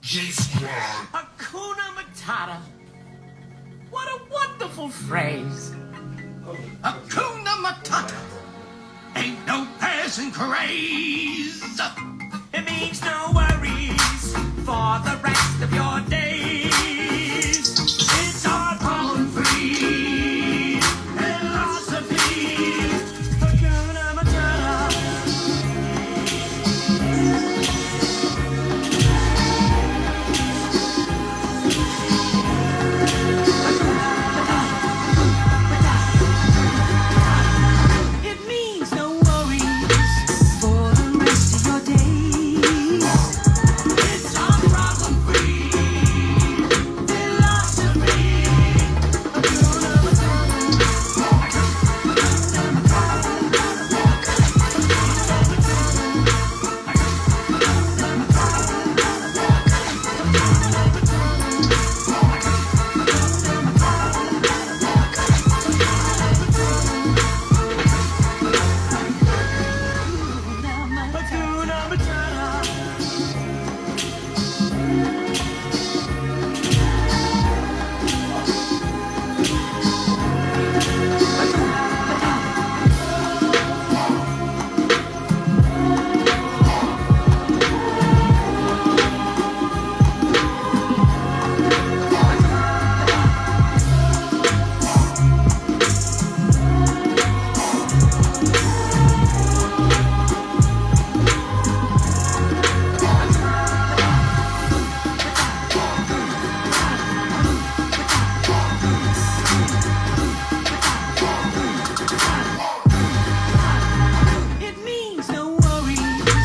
Hakuna Matata. What a wonderful phrase. Hakuna Matata. Ain't no passing craze. It means no worries for the rest of your days. It's all problem-free philosophy. Hakuna Matata. It means no worries for the rest of your days. It's all problem-free philosophy. Hakuna Matata. Hakuna Matata. It means no worries for the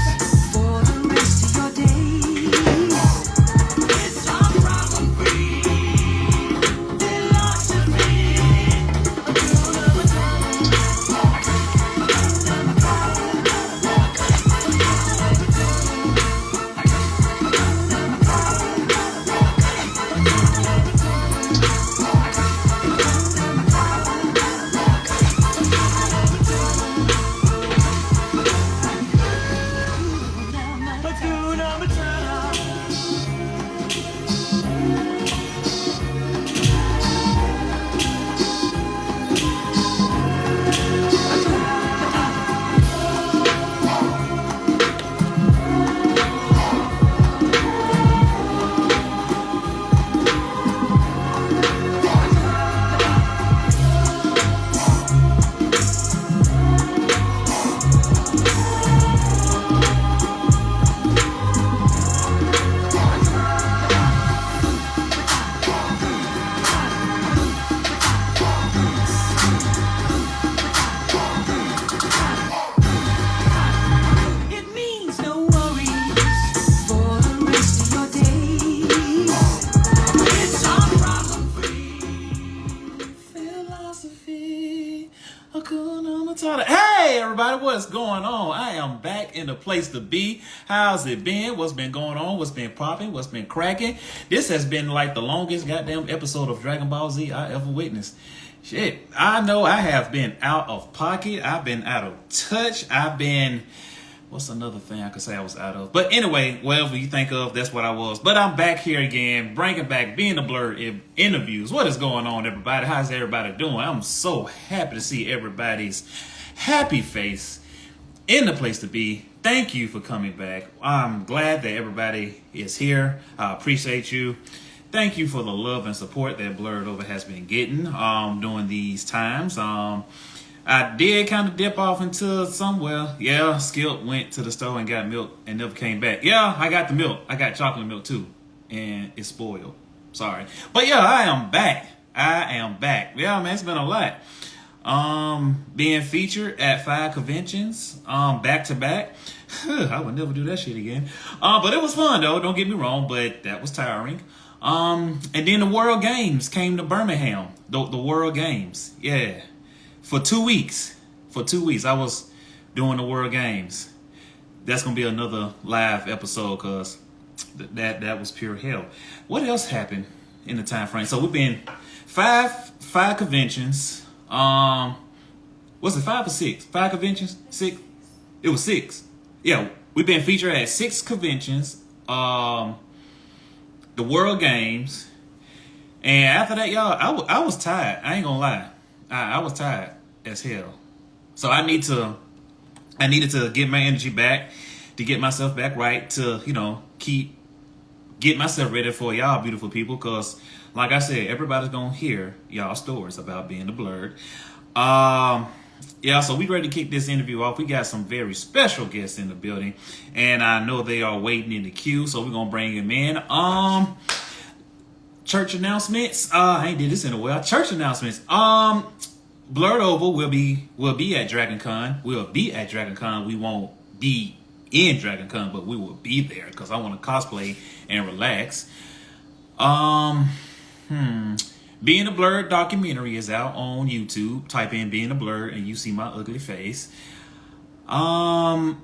rest of your days. It's all problem-free philosophy. Hakuna Hakuna Matata. It means no worries for the rest of your days. It's all problem-free philosophy. Hakuna Matata. Hey, everybody, what's going on? I am back in the place to be. How's it been? What's been going on? What's been popping? What's been cracking? This has been like the longest goddamn episode of Dragon Ball Z I ever witnessed. Shit, I know I have been out of pocket. I've been out of touch. I've been... What's another thing I could say I was out of? But anyway, whatever you think of, that's what I was. But I'm back here again, bringing back being the Blerd interviews. What is going on, everybody? How's everybody doing? I'm so happy to see everybody's happy face in the place to be. Thank you for coming back. I'm glad that everybody is here. I appreciate you. Thank you for the love and support that Blerd over has been getting during these times. I did kind of dip off into somewhere. Yeah, Skip went to the store and got milk and never came back. Yeah, I got the milk. I got chocolate milk too. And it's spoiled. Sorry. But yeah, I am back. Yeah, man, it's been a lot. Being featured at 5 conventions, back to back. I would never do that shit again. But it was fun though, don't get me wrong, but that was tiring. And then the World Games came to Birmingham. The World Games. Yeah. For 2 weeks. I was doing the World Games. That's gonna be another live episode because that was pure hell. What else happened in the time frame? So we've been five conventions. Was it 5 or 6? 5 conventions? 6? It was 6. Yeah, we've been featured at 6 conventions. the World Games, and after that, y'all, I was tired. I ain't gonna lie, I was tired as hell. So I needed to get my energy back, to get myself back right, to get myself ready for y'all beautiful people. Cause like I said, everybody's gonna hear y'all stories about being the Blerd. Yeah, so we ready to kick this interview off. We got some very special guests in the building, and I know they are waiting in the queue, so we're gonna bring them in. Church announcements. I ain't did this in a while. Church announcements. Blerd Oval will be at Dragon Con. We'll be at Dragon Con. We won't be in Dragon Con, but we will be there because I want to cosplay and relax. Being a Blerd documentary is out on YouTube. Type in Being a Blerd and you see my ugly face. Have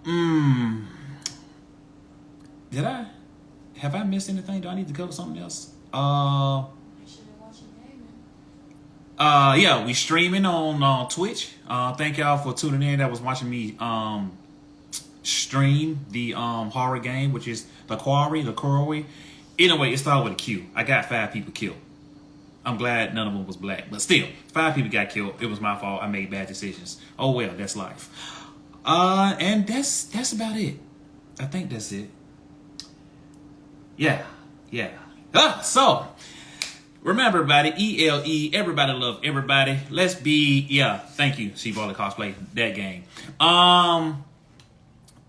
I missed anything? Do I need to cover something else? Yeah, we streaming on Twitch. Thank y'all for tuning in. That was watching me stream the horror game, which is the Quarry. Anyway, it started with a Q. I got 5 people killed. I'm glad none of them was black, but still, 5 people got killed. It was my fault. I made bad decisions. Oh well, that's life. And that's about it. I think that's it. Yeah. So remember, everybody, ELE, everybody love everybody. Let's be, thank you, She Baller Cosplay, that game.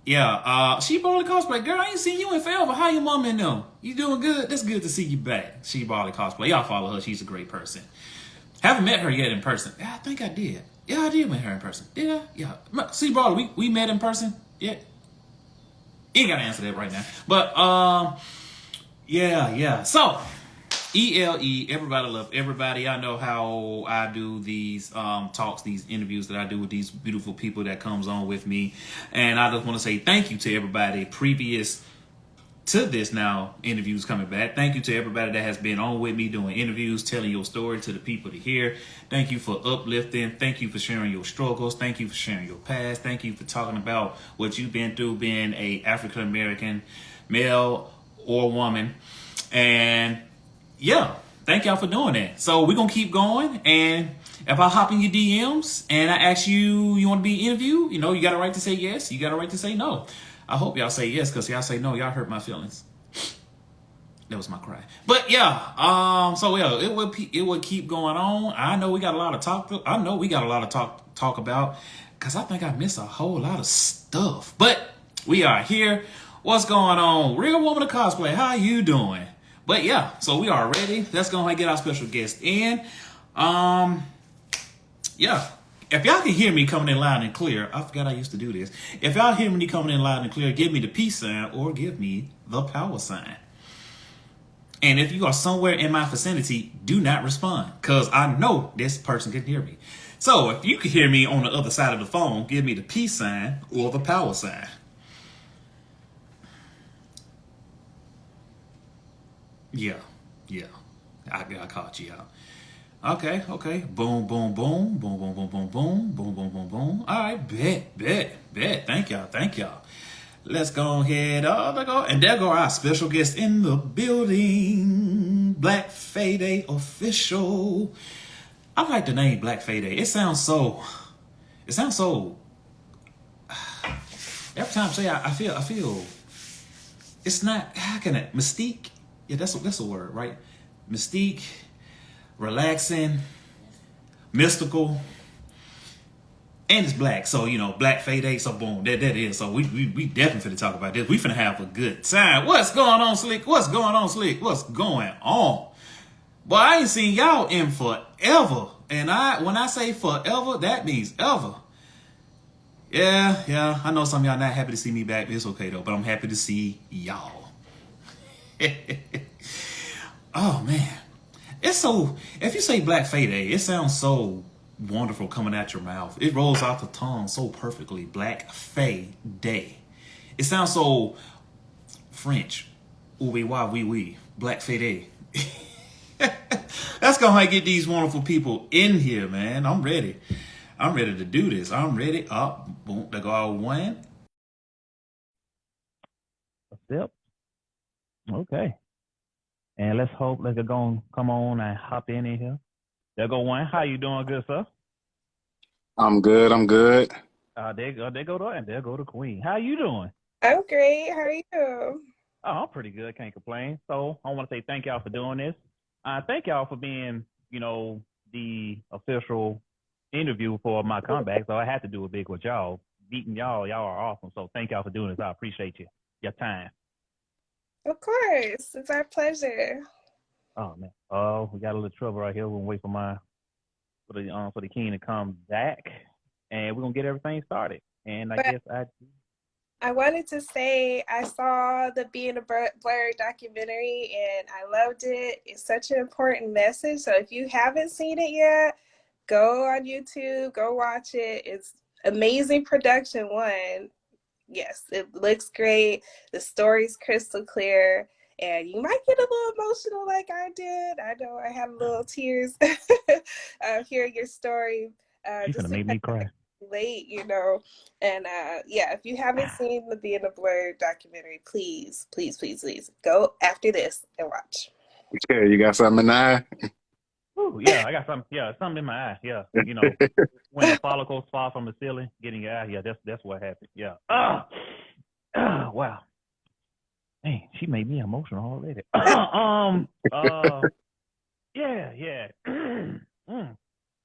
She Baller Cosplay, girl, I ain't seen you in forever. How your mom and them? You doing good? That's good to see you back. She Baller Cosplay, y'all follow her, she's a great person. Haven't met her yet in person. Yeah, I think I did. Yeah, I did meet her in person. Did I? Yeah. She Baller, we met in person yet? You ain't gotta answer that right now. But, yeah. So, ELE, everybody love everybody. I know how I do these talks, these interviews that I do with these beautiful people that comes on with me. And I just want to say thank you to everybody previous to this now interviews coming back. Thank you to everybody that has been on with me doing interviews, telling your story to the people to hear. Thank you for uplifting. Thank you for sharing your struggles. Thank you for sharing your past. Thank you for talking about what you've been through being a African American male or woman. And yeah, thank y'all for doing that. So we're going to keep going. And if I hop in your DMs and I ask you want to be interviewed, you got a right to say yes. You got a right to say no. I hope y'all say yes, because y'all say no, y'all hurt my feelings. That was my cry. But yeah, it will keep going on. I know we got a lot of talk about, because I think I missed a whole lot of stuff. But we are here. What's going on? Real Woman of Cosplay, how you doing? But yeah, so we are ready. Let's go ahead and get our special guest in. Yeah. If y'all can hear me coming in loud and clear, I forgot I used to do this. If y'all hear me coming in loud and clear, give me the peace sign or give me the power sign. And if you are somewhere in my vicinity, do not respond, because I know this person can hear me. So if you can hear me on the other side of the phone, give me the peace sign or the power sign. Yeah. I caught you out. Okay. Boom. All right, bet. Thank y'all. Let's go ahead. And there go our special guest in the building. Black Fayday official. I like the name Black Fayday. It sounds so. Every time I say I feel. It's not. How can it? Mystique. Yeah, that's a word, right? Mystique. Relaxing, mystical, and it's black. So, Black Fayday. So, boom, that is. So, we definitely finna talk about this. We finna have a good time. What's going on, Slick? What's going on? Boy, I ain't seen y'all in forever. And when I say forever, that means ever. Yeah. I know some of y'all not happy to see me back. It's okay, though. But I'm happy to see y'all. Oh, man. It's so, if you say Black Fayday, it sounds so wonderful coming out your mouth. It rolls out the tongue so perfectly. Black Fayday. It sounds so French. Oui. Black Fayday. Let's go ahead and get these wonderful people in here, man. I'm ready. I'm ready to do this. I'm ready. Up. Boom. There go one. Yep. Okay. And let's hope let's go on, come on and hop in here. There go one. How you doing, good sir? I'm good. I'm good. There go the and there go the queen. How you doing? I'm great. How are you? Oh, I'm pretty good. Can't complain. So I want to say thank y'all for doing this. Thank y'all for being, the official interview for my comeback. So I had to do a big with y'all. Beating y'all, y'all are awesome. So thank y'all for doing this. I appreciate you. Your time. Of course. It's our pleasure. Oh man. Oh, we got a little trouble right here. We're gonna wait for the king to come back, and we're gonna get everything started. And I But guess I I wanted to say I saw the Being a Blerd documentary and I loved it. It's such an important message. So if you haven't seen it yet, go on YouTube, go watch it. It's amazing production, one. Yes, it looks great. The story's crystal clear, and you might get a little emotional like I did. I know I had a little tears hearing your story. she's Just gonna because make me I cry. relate, And yeah, if you haven't seen the Being a Blur documentary, please, please, please, please go after this and watch. Yeah, you got something in the eye? Ooh, yeah, I got something. Yeah, something in my eye. Yeah, when the follicles fall from the ceiling, getting your eye. Yeah, that's what happened. Yeah. Wow. Dang, she made me emotional already. Yeah, yeah.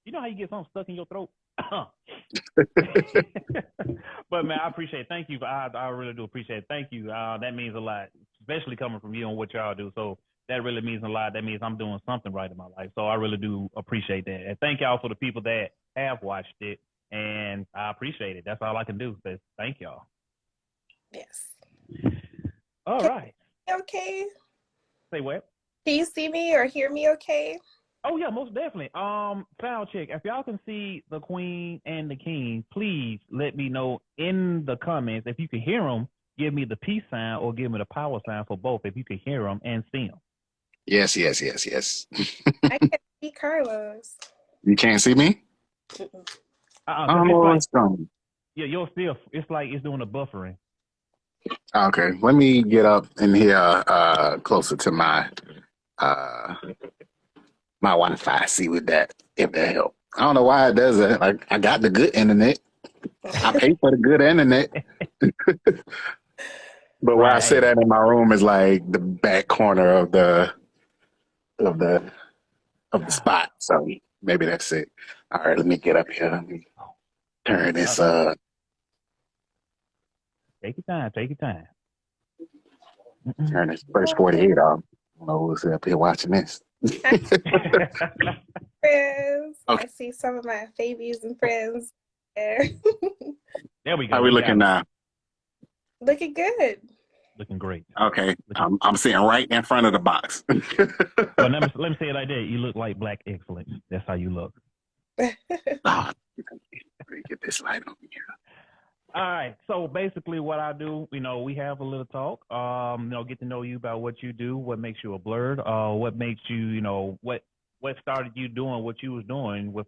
You know how you get something stuck in your throat? But man, I appreciate it. Thank you. I really do appreciate it. Thank you. That means a lot, especially coming from you and what y'all do. So that really means a lot. That means I'm doing something right in my life. So I really do appreciate that. And thank y'all for the people that have watched it. And I appreciate it. That's all I can do. So thank y'all. Yes. All Can right. you okay? Say what? Can you see me or hear me okay? Oh yeah, most definitely. Sound check. If y'all can see the queen and the king, please let me know in the comments. If you can hear them, give me the peace sign or give me the power sign for both. If you can hear them and see them. Yes, yes, yes, yes. I can't see Carlos. You can't see me? Mm-mm. I Cause don't know it's like what's going. yeah, you'll still. It's like it's doing a buffering. Okay, let me get up in here closer to uh my Wi-Fi. See with that if that help. I don't know why it does that. Like I got the good internet. I pay for the good internet, but where I Right. sit Hey, at in my room is like the back corner of the of the spot. So maybe that's it. All right, let me get up here. Let me turn this uh, take your time. Take your time. turn this first 48 off. I don't know who's up here watching this. Hi, friends. Okay, I see some of my favies and friends there. There we go. how we We looking got them. now? Looking good. Looking great. Okay, Looking. I'm sitting right in front of the box. Well, let me say it like that. You look like black excellence. That's how you look. Oh, let me get this light on here. All right. So basically, what I do, we have a little talk. Get to know you about what you do, what makes you a Blerd, what makes you, what started you doing what you was doing with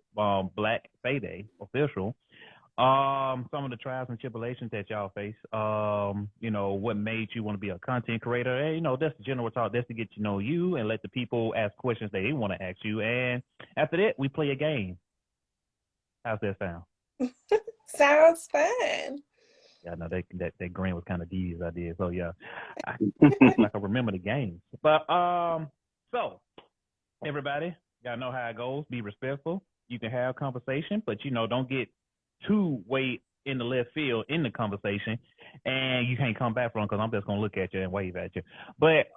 Black Fayday official. Some of the trials and tribulations that y'all face. What made you want to be a content creator? And that's the general talk. That's to get to know you and let the people ask questions that they want to ask you. And after that, we play a game. How's that sound? Sounds fun. Yeah, no, that grin was kind of devious. I did. So yeah, I act like I remember the games. But so everybody gotta know how it goes. Be respectful. You can have conversation, but don't get too way in the left field in the conversation, and you can't come back from because I'm just gonna look at you and wave at you. But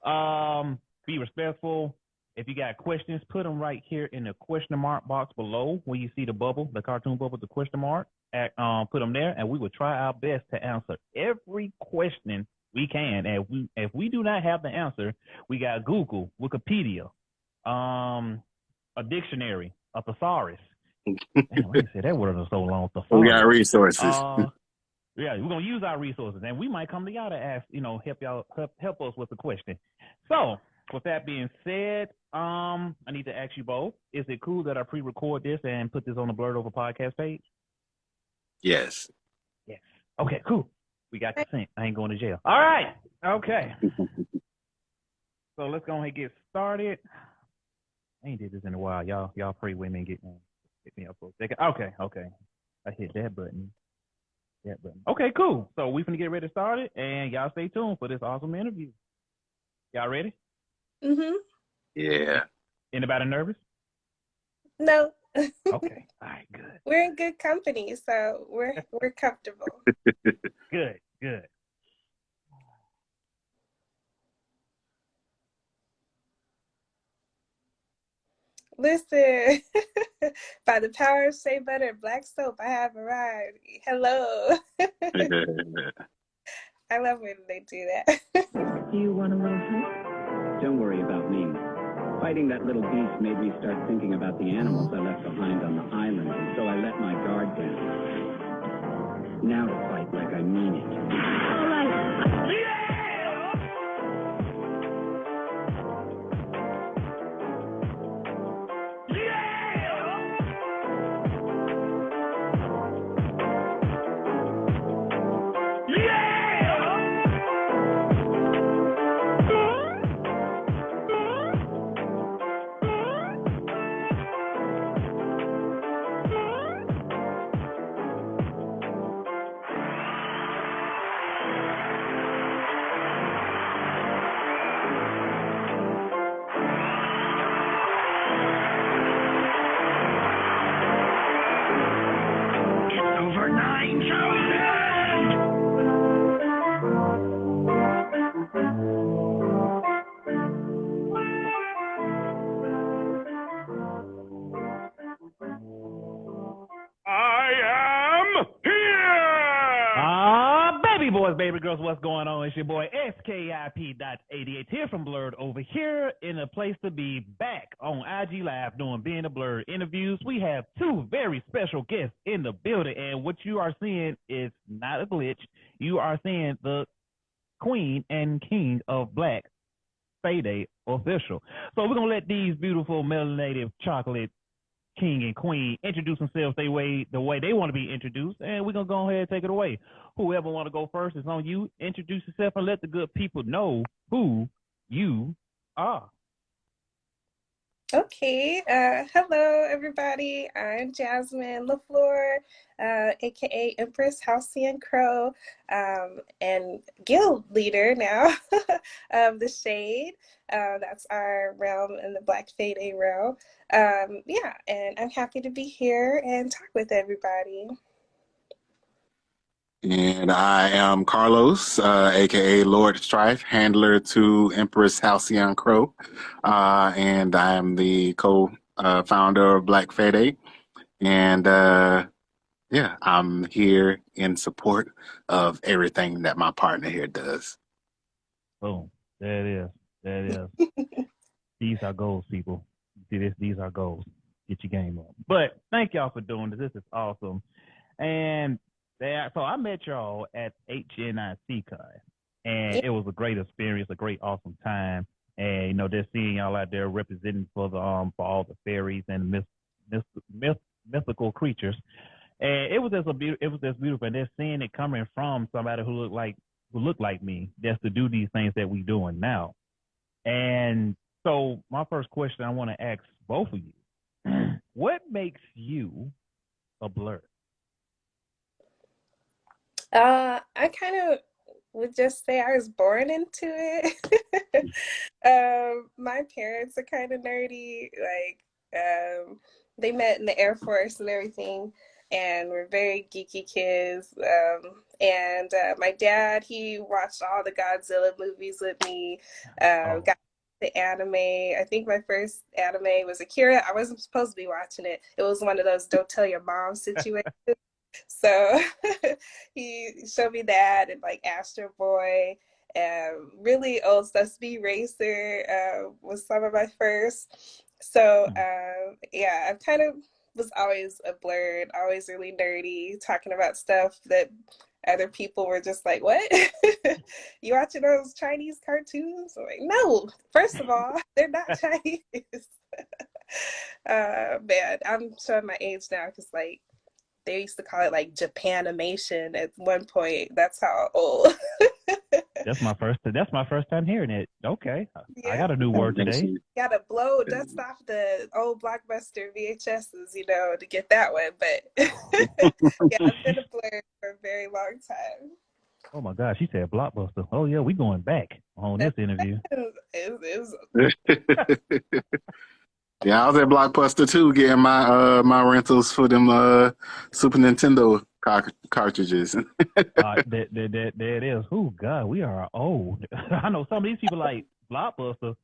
be respectful. If you got questions, put them right here in the question mark box below where you see the bubble, the cartoon bubble, the question mark. Put them there, and we will try our best to answer every question we can. And if we do not have the answer, we got Google, Wikipedia, a dictionary, a thesaurus. Damn, I ain't said that word in so long. We got Thesaurus. resources. Yeah, we're gonna use our resources, and we might come to y'all to ask, help us with the question. So, with that being said, I need to ask you both: is it cool that I pre-record this and put this on the Blerd Over podcast page? Yes. Yes. Okay, cool. We got consent. I ain't going to jail. All right. Okay. So let's go ahead and get started. I ain't did this in a while. Y'all pray with me and get me up for a second. Okay. I hit that button. Okay, cool. So we finna get ready to start it, and y'all stay tuned for this awesome interview. Y'all ready? Mm-hmm. Yeah. Anybody nervous? No. Okay. All right, good. We're in good company, so we're comfortable. Good. Listen, by the power of Shea Butter Black Soap, I have arrived. Hello. I love when they do that. Do you want a little help? Don't worry about me. Fighting that little beast made me start thinking about the animals I left behind on the island, and so I let my guard down. Now to fight like I mean it. All right. Yeah! Over 9,000! I am here! Baby boys, baby girls, what's going on? It's your boy SKIP.88 here from Blerd over here in a place to be back on IG Live doing Being a Blerd interviews. We have two very special guests in the building, and what you are seeing is not a glitch. You are seeing the queen and king of Black Fayday official. So we're going to let these beautiful melanated chocolate king and queen introduce themselves the way they want to be introduced, and we're gonna go ahead and take it away. Whoever want to go first is on you. Introduce yourself and let the good people know who you are. Okay. Hello, everybody. I'm Jasmine LaFleur, aka Empress Halcyon Crow, and guild leader now of the Shade. That's our realm in the Black Fayday realm. Yeah, and I'm happy to be here and talk with everybody. And I am Carlos, aka Lord Strife, handler to Empress Halcyon Crow, and I am the co-founder of Black Fayday. And yeah, I'm here in support of everything that my partner here does. Boom. There it is. These are goals, people. See this? These are goals. Get your game on. But thank y'all for doing this. This is awesome. And so I met y'all at HNIC Con, and it was a great experience, a great, awesome time. And just seeing y'all out there representing for the for all the fairies and mythical creatures, and it was just beautiful. And just seeing it coming from somebody who looked like me, just to do these things that we doing now. And so my first question I want to ask both of you: what makes you a Blerd? I kind of would just say I was born into it. My parents are kind of nerdy. They met in the Air Force and everything, and we're very geeky kids. And my dad, he watched all the Godzilla movies with me. Got the anime. I think my first anime was Akira. I wasn't supposed to be watching it. It was one of those "don't tell your mom" situations. So he showed me that, and like Astro Boy, and really old stuff. Speed Racer was some of my first. So yeah, I kind of was always a Blerd, always really nerdy, talking about stuff that other people were just like, "What? You watching those Chinese cartoons?" I'm like, no, first of all, they're not Chinese. Man, I'm showing my age now because like they used to call it like Japanimation at one point. That's how old. That's my first time hearing it. Okay. I Yeah, got a new word Make today. sure gotta dust off the old Blockbuster VHSs, to get that one. But yeah, I've been a Blerd for a very long time. Oh my gosh, she said Blockbuster. Oh yeah, we going back on this interview. Yeah, I was at Blockbuster too, getting my rentals for them Super Nintendo cartridges. There it is. Oh God, we are old. I know some of these people like Blockbuster,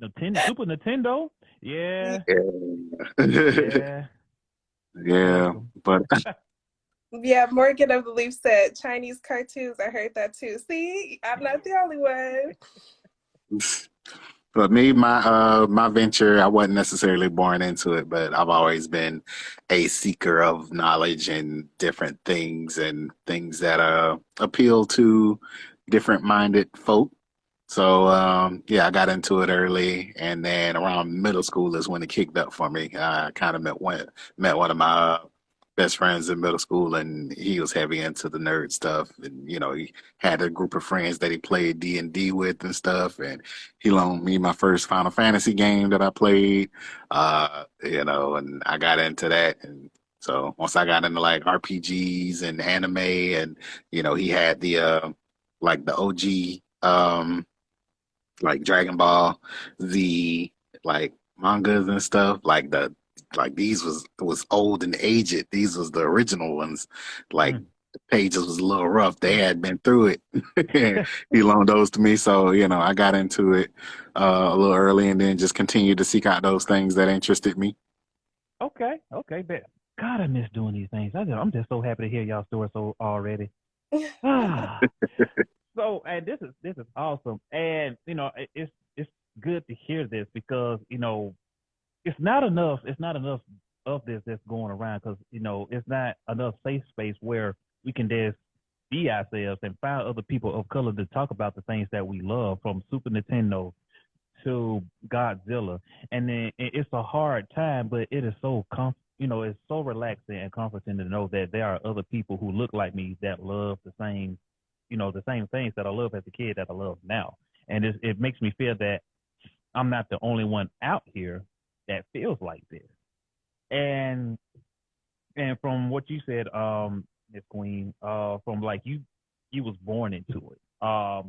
Nintendo, Super Nintendo. Yeah, yeah. Yeah, Welcome. but Yeah, Morgan, I believe, said Chinese cartoons. I heard that too. See, I'm not the only one. but me, my venture, I wasn't necessarily born into it, but I've always been a seeker of knowledge and different things and things that appeal to different minded folk. So yeah, I got into it early, and then around middle school is when it kicked up for me. I kind of met one of my best friends in middle school, and he was heavy into the nerd stuff, and he had a group of friends that he played D&D with and stuff, and he loaned me my first Final Fantasy game that I played, and I got into that, and so once I got into like RPGs and anime, and he had the like the OG like Dragon Ball, the like mangas and stuff, like these was old and aged. These was the original ones. Like Mm. the pages was a little rough. They had been through it. He loaned those to me, so I got into it a little early, and then just continued to seek out those things that interested me. Okay, bet. God, I miss doing these things. I'm just so happy to hear y'all story so already. Ah. So, and this is awesome, and it's good to hear this because it's not enough. It's not enough of this that's going around because it's not enough safe space where we can just be ourselves and find other people of color to talk about the things that we love, from Super Nintendo to Godzilla. And then it's a hard time, but it is so it's so relaxing and comforting to know that there are other people who look like me that love the same things that I love as a kid that I love now. And it makes me feel that I'm not the only one out here that feels like this. And from what you said, Miss Queen, from like you was born into it.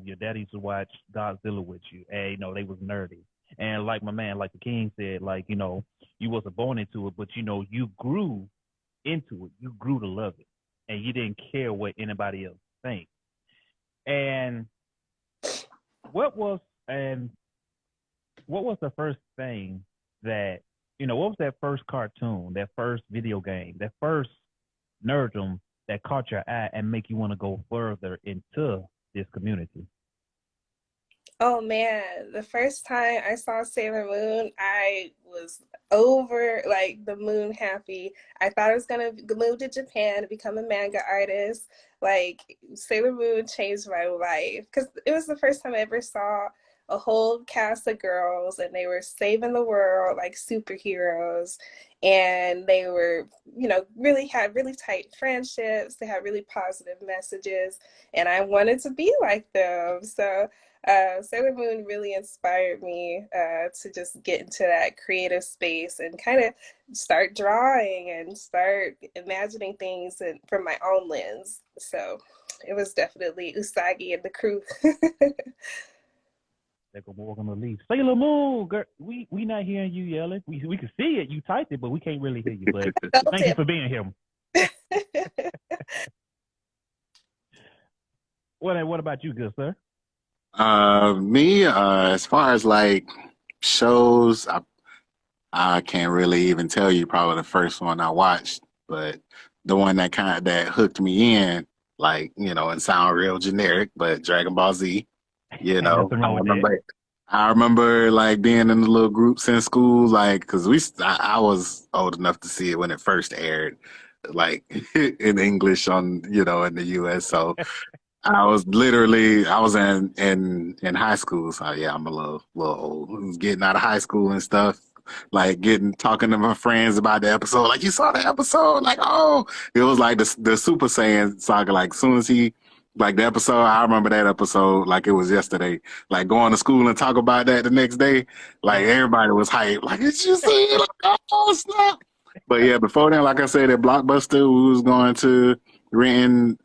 Your daddy used to watch Godzilla with you, and they was nerdy. And like my man, like the King said, like you wasn't born into it, but you grew into it. You grew to love it, and you didn't care what anybody else thinks. And what was and what was the first thing that what was that first cartoon, that first video game, that first nerdum that caught your eye and make you want to go further into this community? Oh man, the first time I saw Sailor Moon, I was over like the moon happy. I thought I was gonna move to Japan to become a manga artist. Like Sailor Moon changed my life because it was the first time I ever saw a whole cast of girls and they were saving the world like superheroes. And they were, really had really tight friendships. They had really positive messages, and I wanted to be like them. So Sailor Moon really inspired me to just get into that creative space and kind of start drawing and start imagining things from my own lens. So it was definitely Usagi and the crew. They're gonna leave. Sailor Moon, girl, we not hearing you yelling. We can see it. You typed it, but we can't really hear you. But thank you for being here. What about you, good sir? Me, as far as like shows, I can't really even tell you probably the first one I watched, but the one that hooked me in, like, and sound real generic, but Dragon Ball Z, Ain't nothing I wrong with that. remember I remember like being in the little groups in school, like, because I was old enough to see it when it first aired, like in English on, in the US. So I was in high school. So yeah, I'm a little old. I was getting out of high school and stuff, like talking to my friends about the episode. Like, you saw the episode? Like, oh, it was like the Super Saiyan saga. Like, soon as he Like the episode, I remember that episode like it was yesterday. Like going to school and talk about that the next day, like Yeah. everybody was hyped. Like, did you see it? Like, oh snap! But yeah, before then, like I said, at Blockbuster, we was going to renting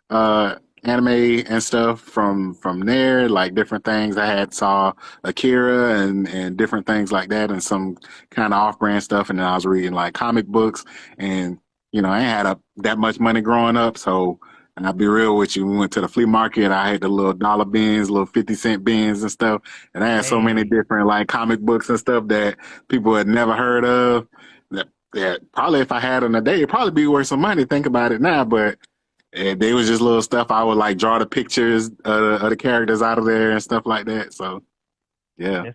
uh anime and stuff from there, like different things. I had saw Akira and different things like that, and some kind of off-brand stuff. And then I was reading like comic books, and I ain't had that much money growing up, so. And I'll be real with you. We went to the flea market. I had the little dollar bins, little 50-cent bins and stuff. And I had so many Hey, different like comic books and stuff that people had never heard of. That probably if I had them today, it'd probably be worth some money. Think about it now, but they was just little stuff. I would like draw the pictures of the characters out of there and stuff like that. So yeah,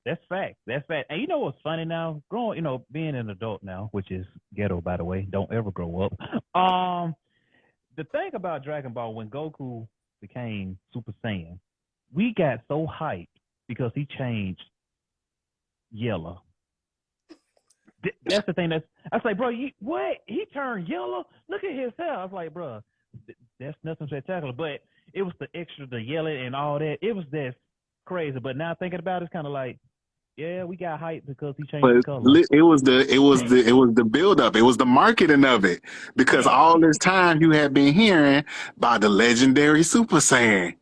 that's fact. That's fact. And you know what's funny now? Being an adult now, which is ghetto, by the way. Don't ever grow up. The thing about Dragon Ball, when Goku became Super Saiyan, we got so hyped because he changed yellow. That's the thing. I was like, bro, what? He turned yellow? Look at his hair. I was like, bro, that's nothing spectacular. But it was the yellow and all that. It was just crazy. But now thinking about it, it's kind of like, yeah, we got hyped because he changed but the color. it was the build up. It was the marketing of it because all this time you had been hearing about the legendary Super Saiyan.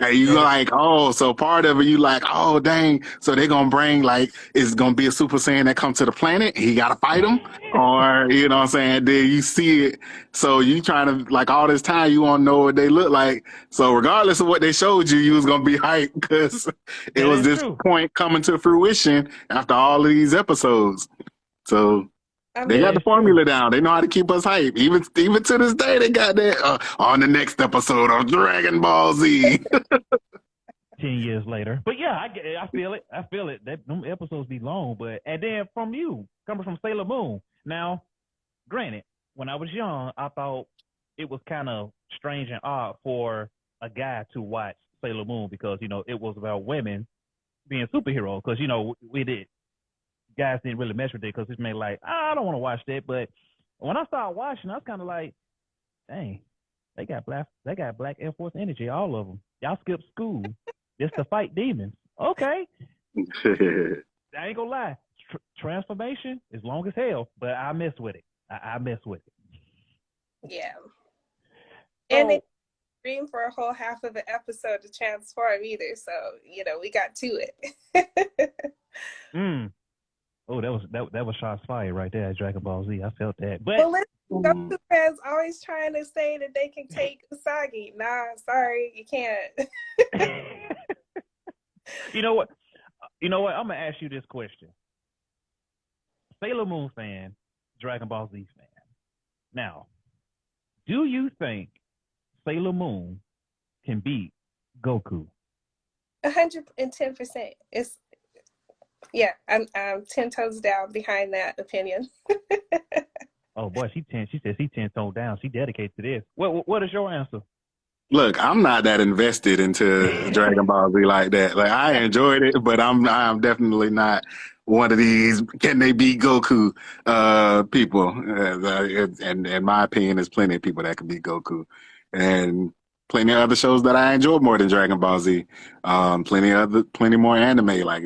And you Yeah. like, oh, so part of it, you like, oh, dang. So they're going to bring, like, is going to be a Super Saiyan that comes to the planet? He got to fight him? Or, you know what I'm saying? Then you see it. So you trying to, like, all this time, you want to know what they look like. So regardless of what they showed you, you was going to be hyped because it That was is this true. point coming to fruition after all of these episodes. So I they That got mean, the is true. formula down. They know how to keep us hyped. Even to this day, they got that on the next episode of Dragon Ball Z. 10 years later. But yeah, I feel it. I feel it. That them episodes be long, but and then from you coming from Sailor Moon. Now, granted, when I was young, I thought it was kind of strange and odd for a guy to watch Sailor Moon because it was about women being superheroes. Because we did guys didn't really mess with it because it's made like I don't want to watch that. But when I started watching, I was kind of like, dang, they got black Air Force energy, all of them. Y'all skip school just to fight demons. Okay, I ain't gonna lie. Transformation is long as hell, but I mess with it. I mess with it. yeah. And they So, dream for a whole half of the episode to transform either. So, we got to it. oh, that was shots fired right there at Dragon Ball Z. I felt that, Well, but listen, Goku fans always trying to say that they can take Usagi. Nah, sorry, you can't. you know what? You know what? I'm gonna ask you this question: Sailor Moon fan, Dragon Ball Z fan. Now, do you think Sailor Moon can beat Goku? 110%. Yeah, I'm 10 toes down behind that opinion. Oh boy, she says she 10 toes down. She dedicated to this. What is your answer? Look, I'm not that invested into Dragon Ball Z like that. Like I enjoyed it, but I'm definitely not one of these can they beat Goku people. And in my opinion, there's plenty of people that can beat Goku, and plenty of other shows that I enjoy more than Dragon Ball Z. Plenty more anime. Like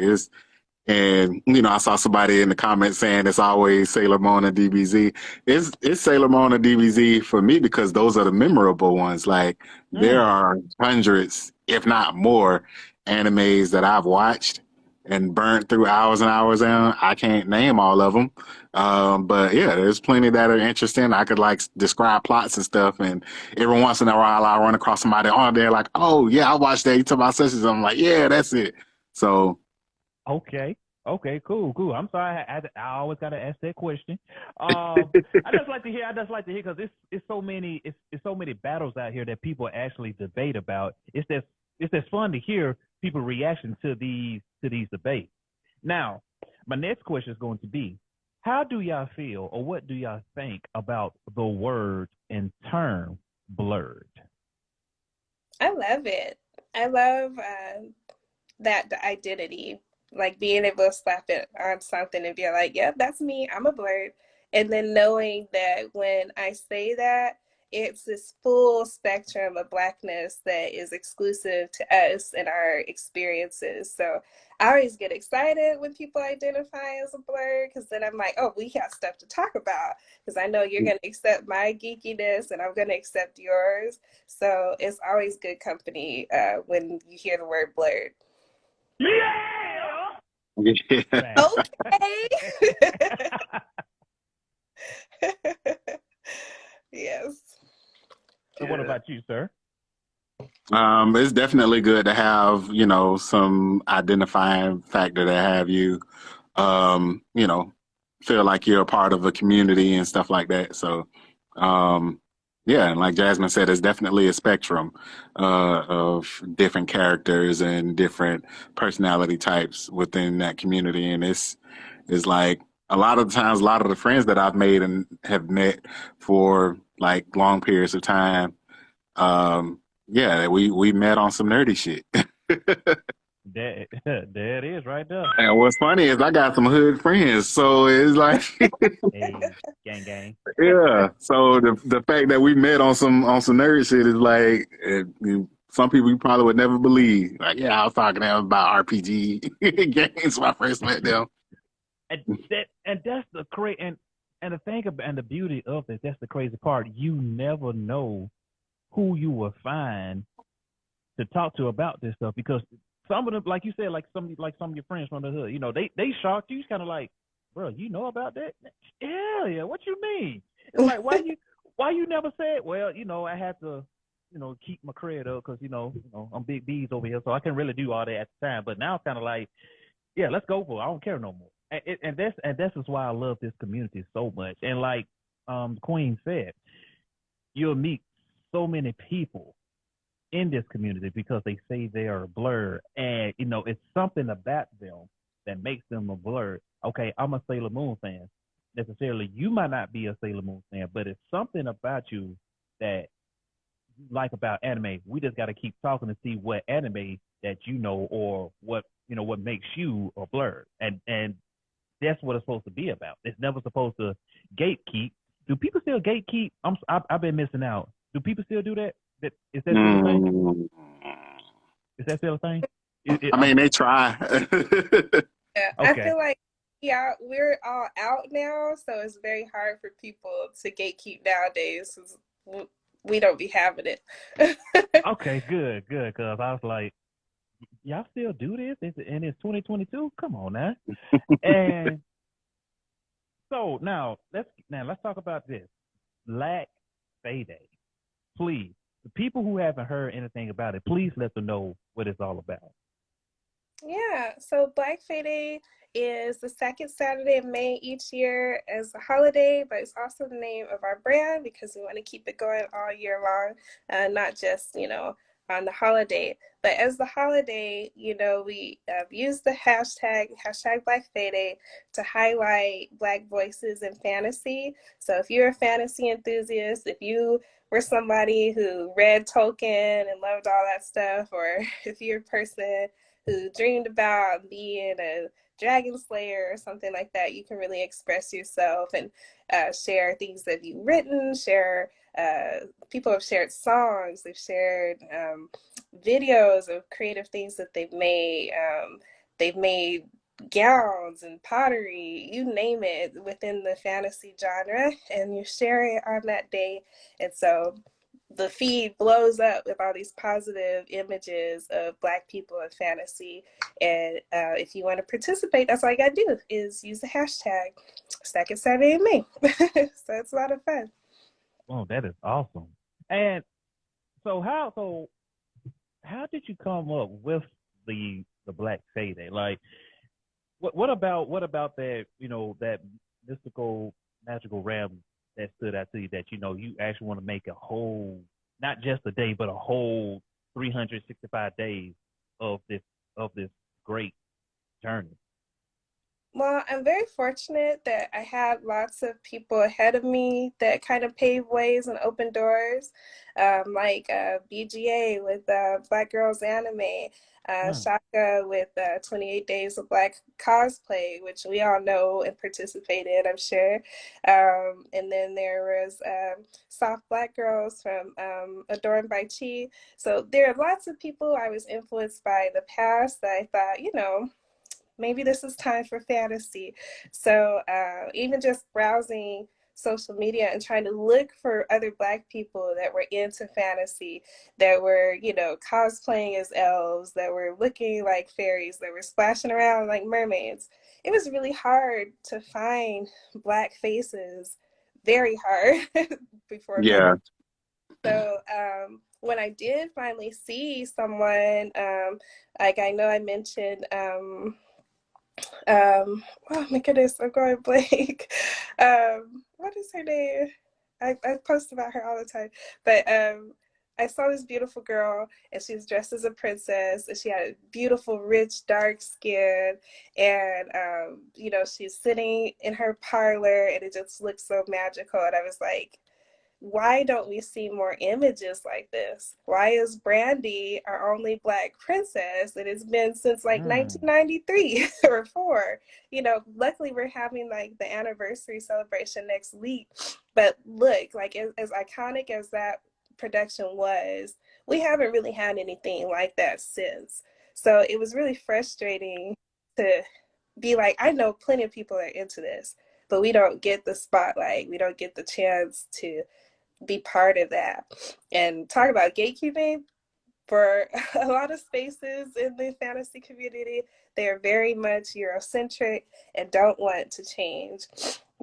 and I saw somebody in the comments saying it's always Sailor Moon and DBZ. It's Sailor Moon and DBZ for me because those are the memorable ones. Like there Mm, are hundreds, if not more, animes that I've watched and burnt through hours and hours on. I can't name all of them, but yeah, there's plenty that are interesting. I could like describe plots and stuff, and every once in a while I run across somebody on there like, oh yeah, I watched that. You talk about such. I'm like, yeah, that's it. So. okay. Okay, cool. I'm sorry. I always gotta ask that question. I just like to hear. Because it's so many. It's so many battles out here that people actually debate about. It's just fun to hear people reaction to these debates. Now, my next question is going to be: how do y'all feel, or what do y'all think about the word and term blurred? I love it. I love that the identity, like being able to slap it on something and be like, "Yep, that's me. I'm a Blerd." And then knowing that when I say that, it's this full spectrum of Blackness that is exclusive to us and our experiences. So I always get excited when people identify as a Blerd, because then I'm like, oh, we have stuff to talk about, because I know you're going to accept my geekiness and I'm going to accept yours. So it's always good company when you hear the word Blerd. Yeah. Yeah. Okay. Yes. So what about you, sir? It's definitely good to have, some identifying factor to have you, you know, feel like you're a part of a community and stuff like that. So, yeah, and like Jasmine said, it's definitely a spectrum of different characters and different personality types within that community. And it's like a lot of the times, a lot of the friends that I've made and have met for like long periods of time, yeah, we met on some nerdy shit. There it is right there. And what's funny is I got some hood friends, so it's like, Hey, gang. yeah. So the fact that we met on some nerd shit is like, some people you probably would never believe. Like, yeah, I was talking to them about RPG games when I first met them. And that's the and the thing about, and the beauty of it, that's the crazy part. You never know who you will find to talk to about this stuff, because some of them, like you said, like some of your friends from the hood, they shocked you. It's kind of like, bro, you know about that? Hell yeah, what you mean? It's like, why you never said, well, I had to, keep my credit up because I'm big B's over here, so I can really do all that at the time. But now it's kind of like, yeah, let's go for it. I don't care no more. And that's just why I love this community so much. And like the Queen said, you'll meet so many people in this community because they say they are a Blerd, and it's something about them that makes them a Blerd. Okay, I'm a Sailor Moon fan. Necessarily, you might not be a Sailor Moon fan, but it's something about you that you like about anime. We just got to keep talking to see what anime that or what what makes you a Blerd, and that's what it's supposed to be about. It's never supposed to gatekeep. Do people still gatekeep? I've been missing out. Do people still do that? Is that still a thing? Is that still a thing? I mean, they try. Yeah, Okay. I feel like we're all out now, so it's very hard for people to gatekeep nowadays. 'Cause we don't be having it. Okay, good, because I was like, y'all still do this? And it's 2022? Come on now. And so now let's talk about this. Black Friday. Please, the people who haven't heard anything about it, please let them know what it's all about. Yeah, so Black Friday is the second Saturday of May each year as a holiday, but it's also the name of our brand because we want to keep it going all year long, not just, on the holiday. But as the holiday, we use the hashtag Black Friday to highlight Black voices in fantasy. So if you're a fantasy enthusiast, if you were somebody who read Tolkien and loved all that stuff, or if you're a person who dreamed about being a dragon slayer or something like that, you can really express yourself and share things that you've written, people have shared songs, they've shared videos of creative things that they've made gowns and pottery, you name it, within the fantasy genre, and you share it on that day. And so the feed blows up with all these positive images of Black people in fantasy. And if you want to participate, that's all you got to do is use the hashtag Second Saturday in May. So it's a lot of fun. Oh, that is awesome. And so how did you come up with the Black Friday? Like, what about that, that mystical, magical realm that stood out to you that, you actually want to make a whole, not just a day, but a whole 365 days of this great journey? Well, I'm very fortunate that I had lots of people ahead of me that kind of paved ways and opened doors, like BGA with Black Girls Anime, Mm. Shaka with 28 Days of Black Cosplay, which we all know and participated, I'm sure. And then there was Soft Black Girls from Adorned by Chi. So there are lots of people I was influenced by in the past that I thought, maybe this is time for fantasy. So even just browsing social media and trying to look for other Black people that were into fantasy, that were, cosplaying as elves, that were looking like fairies, that were splashing around like mermaids. It was really hard to find Black faces, very hard before pandemic. Yeah. So when I did finally see someone, like I know I mentioned oh my goodness, I'm going blank. What is her name? I post about her all the time. But I saw this beautiful girl and she was dressed as a princess and she had beautiful, rich, dark skin. And she's sitting in her parlor and it just looks so magical. And I was like, why don't we see more images like this? Why is Brandy our only Black princess? And it's been since like Mm. 1993 or four. Luckily we're having like the anniversary celebration next week. But look, like as iconic as that production was, we haven't really had anything like that since. So it was really frustrating to be like, I know plenty of people are into this, but we don't get the spotlight. We don't get the chance to be part of that. And talk about gatekeeping for a lot of spaces in the fantasy community. They are very much Eurocentric and don't want to change.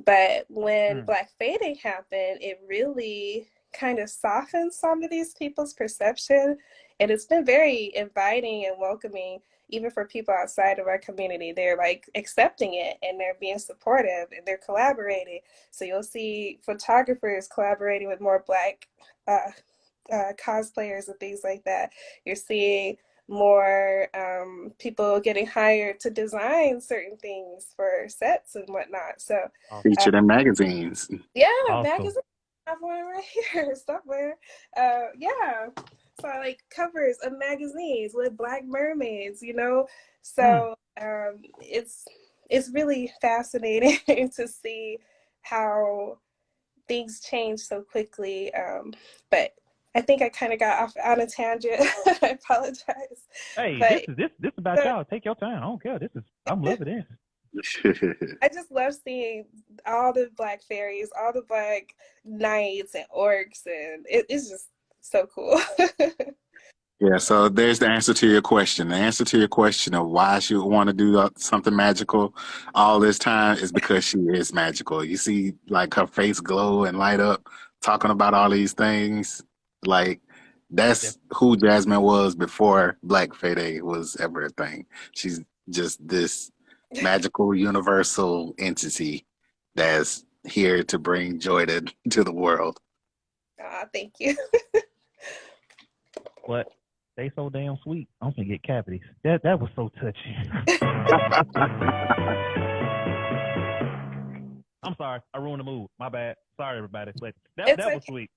But when Mm. Black Fading happened, it really kind of softened some of these people's perception. And it's been very inviting and welcoming, even for people outside of our community. They're like accepting it and they're being supportive and they're collaborating. So you'll see photographers collaborating with more Black cosplayers and things like that. You're seeing more people getting hired to design certain things for sets and whatnot. So, uh, Awesome. Featured in magazines. yeah, Awesome. magazines. I have one right here somewhere. Yeah. So I like covers of magazines with Black mermaids. Mm. So it's really fascinating to see how things change so quickly. But I think I kind of got off on a tangent. I apologize. Hey, this But is this about so, y'all. Take your time. I don't care. I'm loving this. I just love seeing all the Black fairies, all the Black knights and orcs, and it's just so cool. Yeah, so there's the answer to your question. The answer to your question of why she would want to do something magical all this time is because she is magical. You see, like her face glow and light up, talking about all these things. Like Def- that's who Jasmine was before Black Fade was ever a thing. She's just this magical, universal entity that's here to bring joy to the world. Thank you. But they so damn sweet. I'm gonna get cavities. That was so touching. I'm sorry, I ruined the mood. My bad. Sorry, everybody. But It's that was okay. sweet.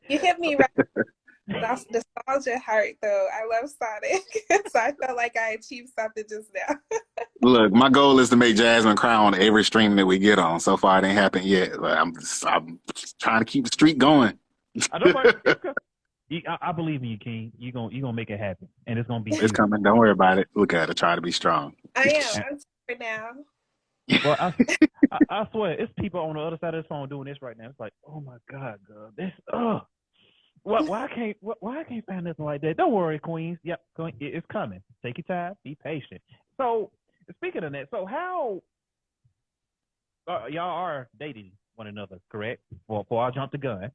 You hit me right. That's nostalgia heart, though. I love Sonic, so I felt like I achieved something just now. Look, my goal is to make Jasmine cry on every stream that we get on. So far, it ain't happened yet. But I'm trying to keep the streak going. I don't worry. I believe in you, King. You gonna make it happen, and it's gonna be It's beautiful. coming. Don't worry about it. Look at her. Try to be strong. I am. And, I'm for now. well, I swear, it's people on the other side of this phone doing this right now. It's like, oh my God, girl, this why I can't find nothing like that? Don't worry, Queens. Yep, it's coming. Take your time. Be patient. So speaking of that, so how y'all are dating one another, correct? Before I jump the gun,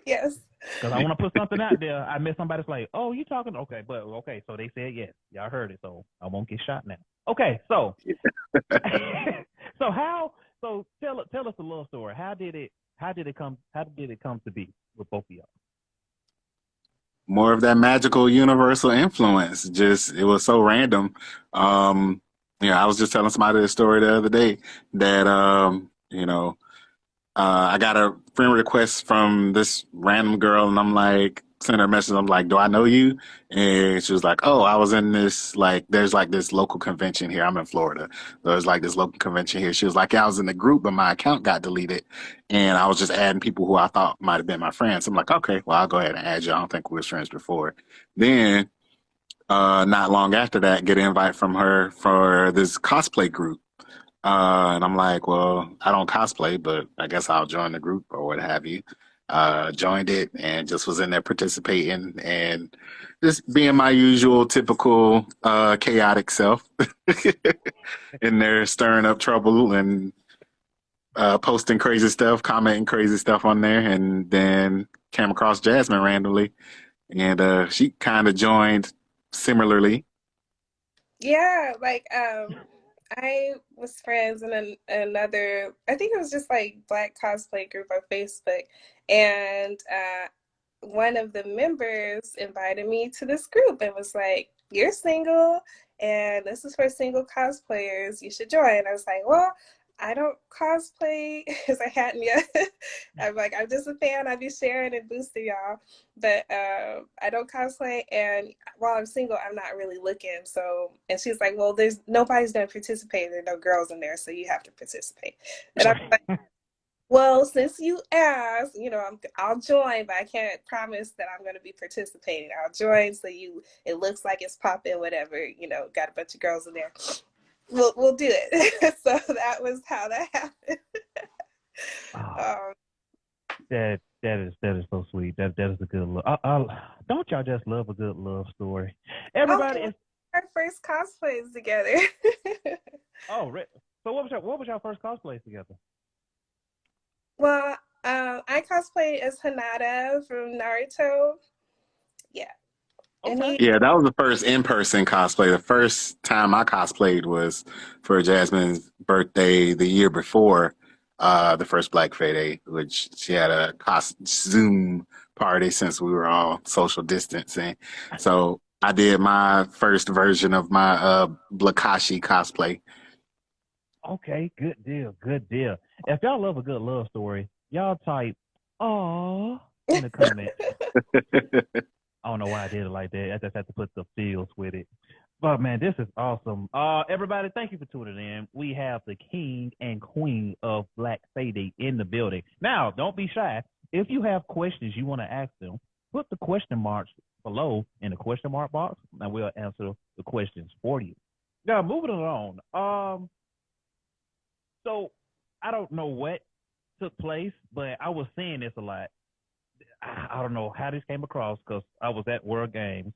Yes. because I want to put something out there. I met somebody's like, oh, you talking? Okay, but okay, so they said yes. Y'all heard it, so I won't get shot now. Okay, so so how? So tell us a little story. How did it come to be with both of y'all? More of that magical universal influence. Just it was so random. Yeah, I was just telling somebody this story the other day that I got a friend request from this random girl, and I'm like, sent her a message. I'm like, "Do I know you?" And she was like, "Oh, I was in this there's like this local convention here. I'm in Florida. There's like this local convention here." She was like, "Yeah, I was in the group, but my account got deleted, and I was just adding people who I thought might have been my friends." I'm like, "Okay, well, I'll go ahead and add you. I don't think we were friends before." Then, not long after that, get an invite from her for this cosplay group. And I'm like, well, I don't cosplay, but I guess I'll join the group or what have you. Joined it and just was in there participating and just being my usual typical chaotic self in there stirring up trouble and posting crazy stuff, commenting crazy stuff on there. And then came across Jasmine randomly and she kind of joined similarly. Yeah, like I was friends in another, I think it was just like Black cosplay group on Facebook, and one of the members invited me to this group and was like, "You're single, and this is for single cosplayers. You should join." I was like, "Well, I don't cosplay because I hadn't yet." I'm like, "I'm just a fan. I'd be sharing and boosting y'all, but I don't cosplay. And while I'm single, I'm not really looking." So, and she's like, "Well, there's nobody's gonna participate. There are no girls in there, so you have to participate." And I'm like, "Well, since you asked, I'll join, but I can't promise that I'm going to be participating. I'll join so it looks like it's popping, whatever. Got a bunch of girls in there. We'll do it." So that was how that happened. Oh, Um, that is so sweet. That is a good love. Don't y'all just love a good love story? oh, Everybody and is. our first cosplays together. Oh, so what was your first cosplay together? Well, I cosplayed as Hinata from Naruto. Yeah, and Okay. Yeah, that was the first in-person cosplay. The first time I cosplayed was for Jasmine's birthday the year before the first Black Friday, which she had a Zoom party since we were all social distancing. So I did my first version of my Blakashi cosplay. Okay, good deal, good deal. If y'all love a good love story, y'all type "Aw" in the comments. I don't know why I did it like that. I just had to put the feels with it. But man, this is awesome. Everybody, thank you for tuning in. We have the king and queen of Black Friday in the building. Now, don't be shy. If you have questions you want to ask them, put the question marks below in the question mark box, and we'll answer the questions for you. Now, moving along. So I don't know what took place, but I was seeing this a lot. I don't know how this came across because I was at World Games.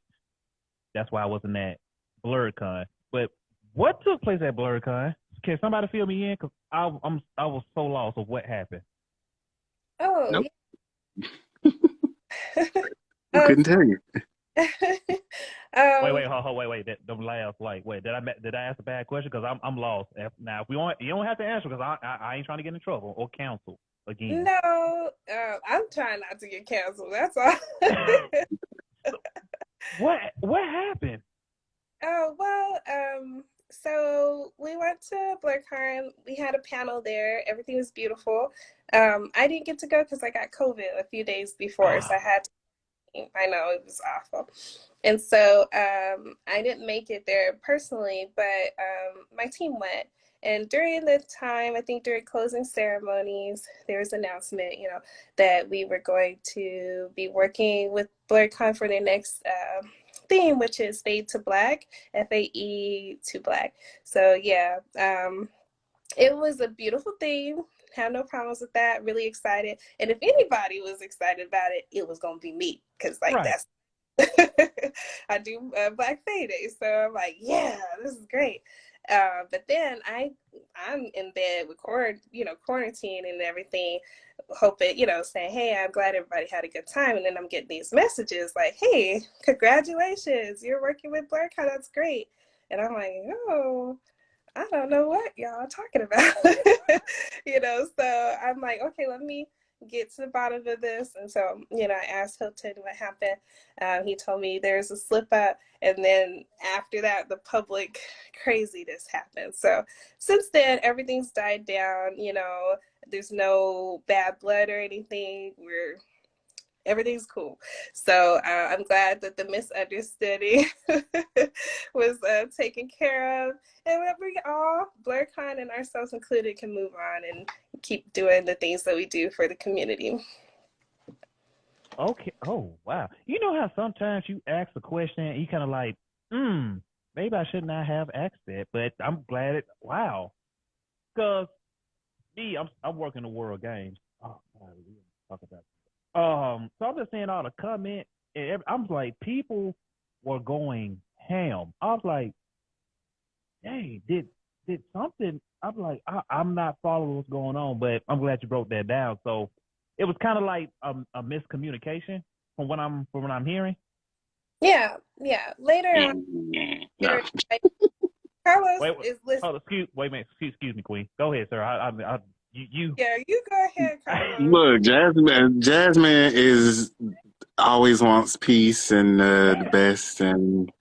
That's why I wasn't at BlerdCon. But what took place at BlerdCon? Can somebody fill me in? Because I was so lost of what happened. Oh, Nope, yeah. we couldn't tell you. Wait, um, wait, wait. Don't laugh. Like, wait, did I ask a bad question? Because I'm lost. Now, if we want, you don't have to answer because I ain't trying to get in trouble or counsel again. no, I'm trying not to get canceled. That's all. So, what happened? Oh, well, so we went to BlerdCon. We had a panel there. Everything was beautiful. I didn't get to go because I got COVID a few days before, so I had to. I know it was awful. And so I didn't make it there personally, but my team went. And during the time, I think during closing ceremonies, there was an announcement, that we were going to be working with BlerdCon for their next theme, which is Fade to Black, FAE to Black. So yeah, it was a beautiful theme. Have no problems with that. Really excited. And if anybody was excited about it, it was gonna be me because like Right. that's I do Black Friday, so I'm like, yeah, this is great. But then I'm in bed with quarantine and everything, hoping, saying, hey, I'm glad everybody had a good time. And then I'm getting these messages like, hey, congratulations, you're working with Black, that's great. And I'm like, oh, I don't know what y'all are talking about. So I'm like, okay, let me, get to the bottom of this. And so, I asked Hilton what happened. He told me there's a slip up. And then after that, the public craziness happened. So since then, everything's died down. There's no bad blood or anything. Everything's cool. So I'm glad that the misunderstanding was taken care of. And we all, BlerdCon and ourselves included, can move on and keep doing the things that we do for the community. Okay. Oh, wow. You know how sometimes you ask a question and you kind of like, maybe I should not have asked that, but I'm glad wow. Because me, I'm working the World Games. Oh, God, we didn't talk about so I'm just saying all the comments, and I'm like, people were going ham. I was like, hey, did something? I'm like, I'm not following what's going on, but I'm glad you broke that down. So it was kind of like a miscommunication from what I'm hearing. Yeah. Later on, Yeah. Carlos Wait, is listening. wait a minute. Excuse me, Queen. Go ahead, sir. You. Yeah, you go ahead, Carlos. Look, Jasmine is always wants peace and the best, and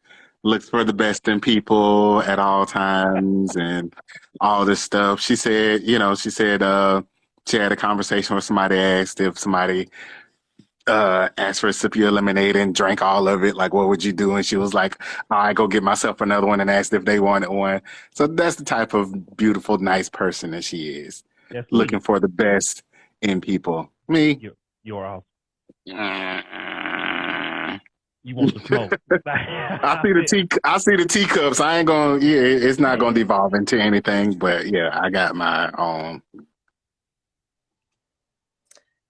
looks for the best in people at all times, and all this stuff. She said, she had a conversation with somebody, asked if somebody asked for a sip of your lemonade and drank all of it, like, what would you do? And she was like, I go get myself another one, and asked if they wanted one. So that's the type of beautiful, nice person that she is. That's Looking me. for the best in people. Me. You're off. I You want the smoke? see the teacups. I ain't gonna. Yeah, it's not gonna devolve into anything. But yeah, I got my own.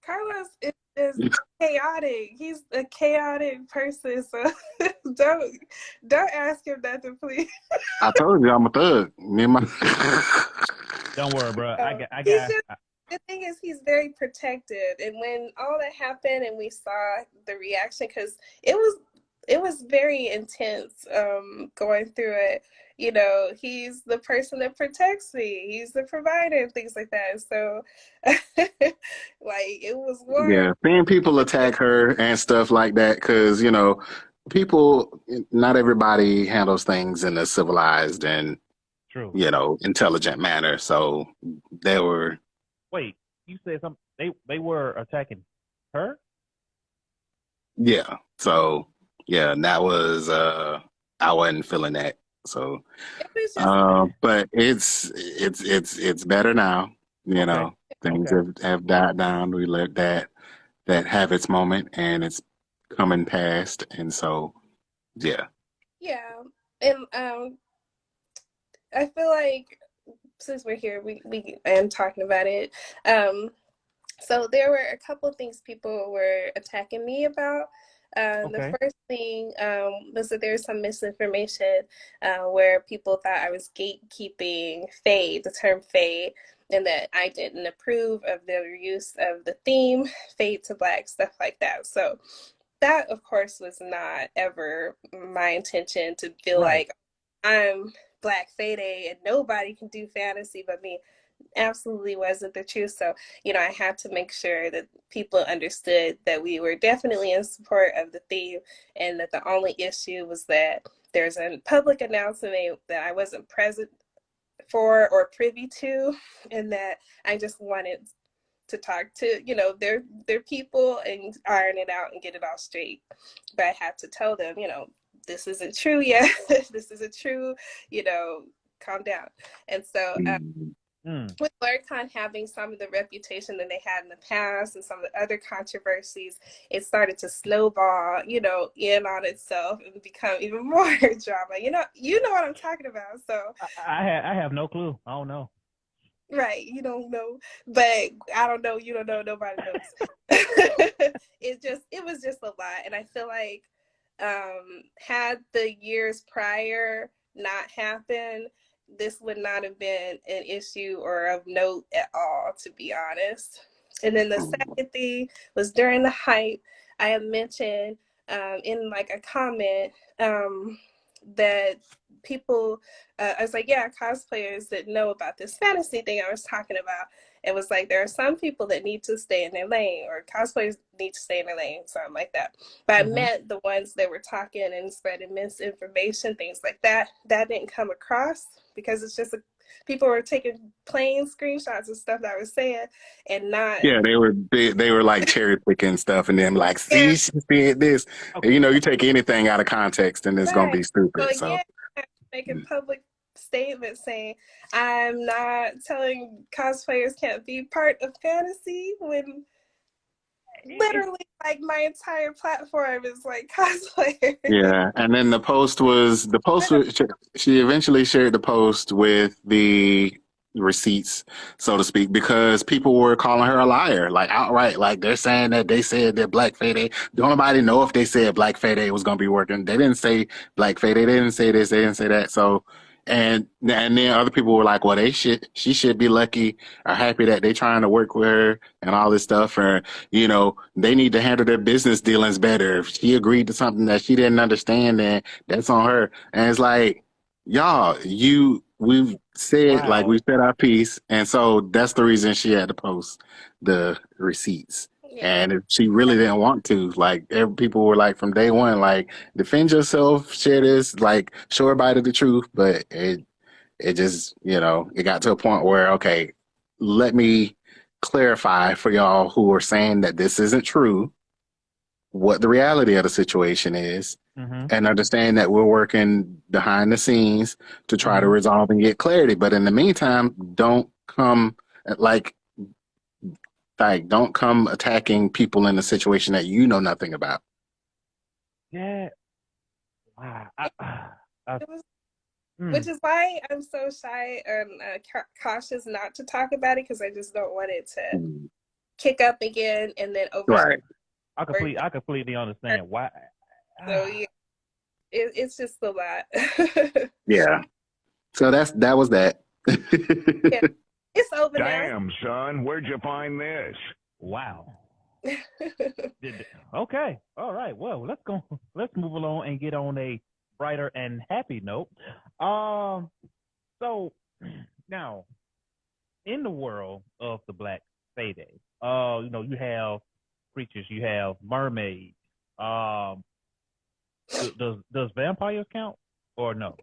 Carlos is chaotic. He's a chaotic person, so don't ask him nothing, please. I told you I'm a thug. Me and my. Don't worry, bro. The thing is, he's very protective, and when all that happened, and we saw the reaction, because it was very intense going through it. He's the person that protects me. He's the provider and things like that. So, like, it was more. Yeah, seeing people attack her and stuff like that, because people. Not everybody handles things in a civilized and True. Intelligent manner. So they were. Wait, you said something? They were attacking her? Yeah. So yeah, that was I wasn't feeling that. So It was just, but it's better now. Okay. Things Okay. have died down. We let that have its moment, and it's coming past. And so yeah. yeah, and I feel like since we're here, we am talking about it. So there were a couple of things people were attacking me about. Okay. The first thing was that there was some misinformation where people thought I was gatekeeping Fade, the term Fade, and that I didn't approve of their use of the theme, Fade to Black, stuff like that. So that, of course, was not ever my intention to feel Right. like I'm Black Fade and nobody can do fantasy but me. Absolutely wasn't the truth. So, I had to make sure that people understood that we were definitely in support of the theme, and that the only issue was that there's a public announcement that I wasn't present for or privy to, and that I just wanted to talk to their people and iron it out and get it all straight. But I had to tell them, this isn't true yet. This isn't true. Calm down. And so with BlerdCon having some of the reputation that they had in the past and some of the other controversies, it started to snowball, in on itself and become even more drama. You know what I'm talking about. So I have no clue. I don't know. right, you don't know, but I don't know. You don't know. Nobody knows. It was just a lot, and I feel like had the years prior not happened, this would not have been an issue or of note at all, to be honest. And then the second thing was during the hype, I had mentioned in like a comment that people, I was like, yeah, cosplayers that know about this fantasy thing I was talking about. It was like there are some people that need to stay in their lane, or cosplayers need to stay in their lane, something like that. But I meant the ones that were talking and spreading misinformation, things like that. That didn't come across because it's just people were taking plain screenshots of stuff that I was saying and not. Yeah, they were big, they were like cherry picking stuff, and then like, Yeah, see, she said this. Okay. And, you know, you take anything out of context, and it's gonna right. be So stupid. So again, making public statements saying I'm not telling cosplayers can't be part of fantasy when literally like my entire platform is like cosplayer. yeah, and then she eventually shared the post with the receipts, so to speak, because people were calling her a liar, like outright, like they're saying that they said that Black Fade. Don't nobody know if they said Black Fade was going to be working. They didn't say Black Fade. They didn't say this. They didn't say that. So, and then other people were like, well, she should be lucky or happy that they trying to work with her and all this stuff, or you know, they need to handle their business dealings better. If she agreed to something that she didn't understand, then that's on her. And it's like, y'all, we've said, like, Wow. we said our piece, and so that's the reason she had to post the receipts. Yeah. And if she really didn't want to, like, people were like from day one, like, defend yourself, share this, like, show everybody the truth. But it just, you know, it got to a point where, okay, let me clarify for y'all who are saying that this isn't true, what the reality of the situation is, and understand that we're working behind the scenes to try to resolve and get clarity. But in the meantime, don't come like don't come attacking people in a situation that you know nothing about. Yeah. Wow. It was, which is why I'm so shy and cautious not to talk about it, because I just don't want it to kick up again and then over. Right. I completely understand why. So yeah, it's just a lot. Yeah. So that was that. Yeah, it's over now. Damn, son, where'd you find this? Wow. Okay. All right. Well, let's go. Let's move along and get on a brighter and happy note. So now, in the world of the Black Fade, you know, you have creatures, you have mermaids. Does vampires count or no?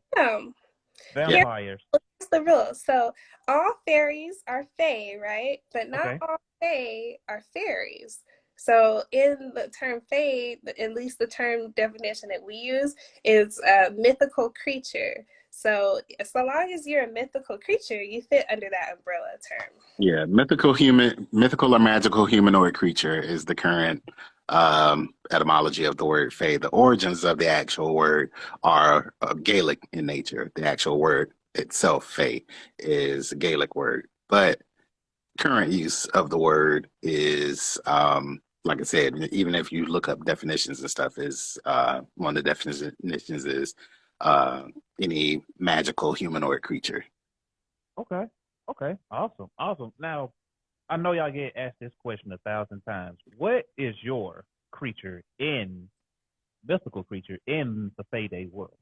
Vampires. Here's the rule. So all fairies are fae, right? But not Okay. all fae are fairies. So in the term fae, at least the term definition that we use is a mythical creature. So long as you're a mythical creature, you fit under that umbrella term. Yeah, mythical or magical humanoid creature is the current etymology of the word fae. The origins of the actual word are Gaelic in nature. The actual word itself, fae, is a Gaelic word, but current use of the word is, like I said, even if you look up definitions and stuff, is one of the definitions is any magical humanoid creature. Okay. Okay. Awesome. Now, I know y'all get asked this question 1,000 times. What is your mythical creature in the Fade world?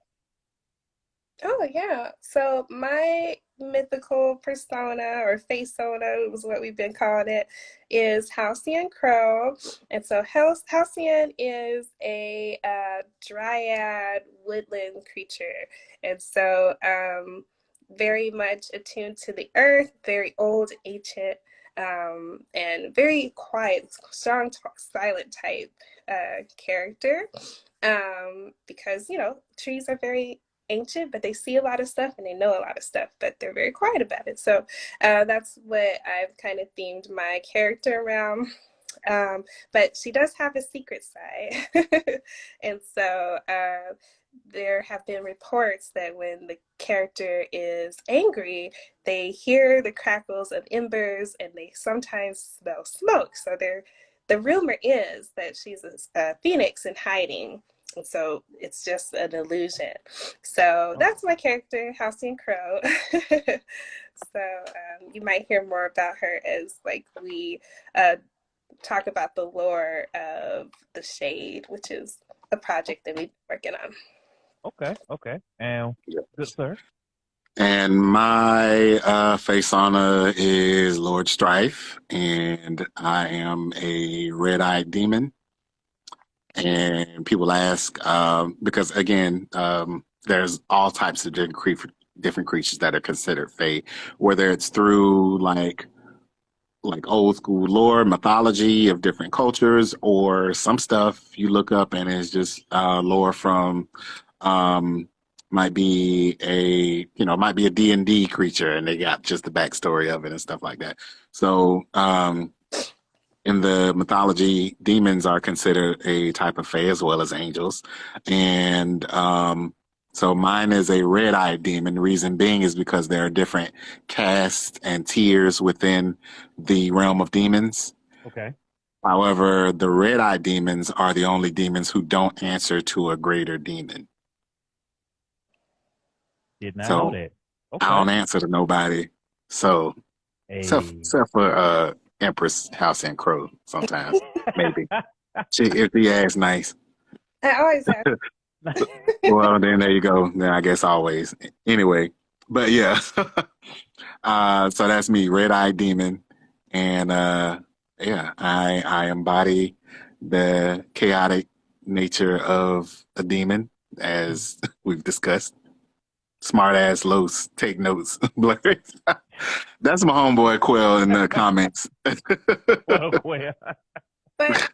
Oh yeah. So my mythical persona or faceona was what we've been calling it is Halcyon Crow. And so Halcyon is a dryad woodland creature. And so very much attuned to the earth, very old, ancient, and very quiet, strong, silent type character. Because, you know, trees are very ancient, but they see a lot of stuff and they know a lot of stuff, but they're very quiet about it. So that's what I've kind of themed my character around. But she does have a secret side. And so there have been reports that when the character is angry, they hear the crackles of embers and they sometimes smell smoke. So the rumor is that she's a phoenix in hiding. And so it's just an illusion. So that's my character, Halcyon Crow. So you might hear more about her as like we talk about the lore of the Shade, which is a project that we've been working on. Okay. And good sir. And my face honor is Lord Strife, and I am a red-eyed demon. And people ask because again, there's all types of different creatures that are considered fae, whether it's through like old school lore, mythology of different cultures, or some stuff you look up and it's just lore from um, might be might be a D&D creature and they got just the backstory of it and stuff like that. So in the mythology, demons are considered a type of fae as well as angels. And so mine is a red-eyed demon. Reason being is because there are different castes and tiers within the realm of demons. Okay. However, the red-eyed demons are the only demons who don't answer to a greater demon. Did not know So that. I don't Okay. answer to nobody. So except for Empress House and Crow sometimes, maybe. If the ass nice. I always have. Well, then there you go. Then I guess always. Anyway, but yeah. So that's me, Red Eye Demon, and yeah, I embody the chaotic nature of a demon, as we've discussed. Smart ass Los, take notes. Blerd. That's my homeboy Quill in the comments. Well, well. But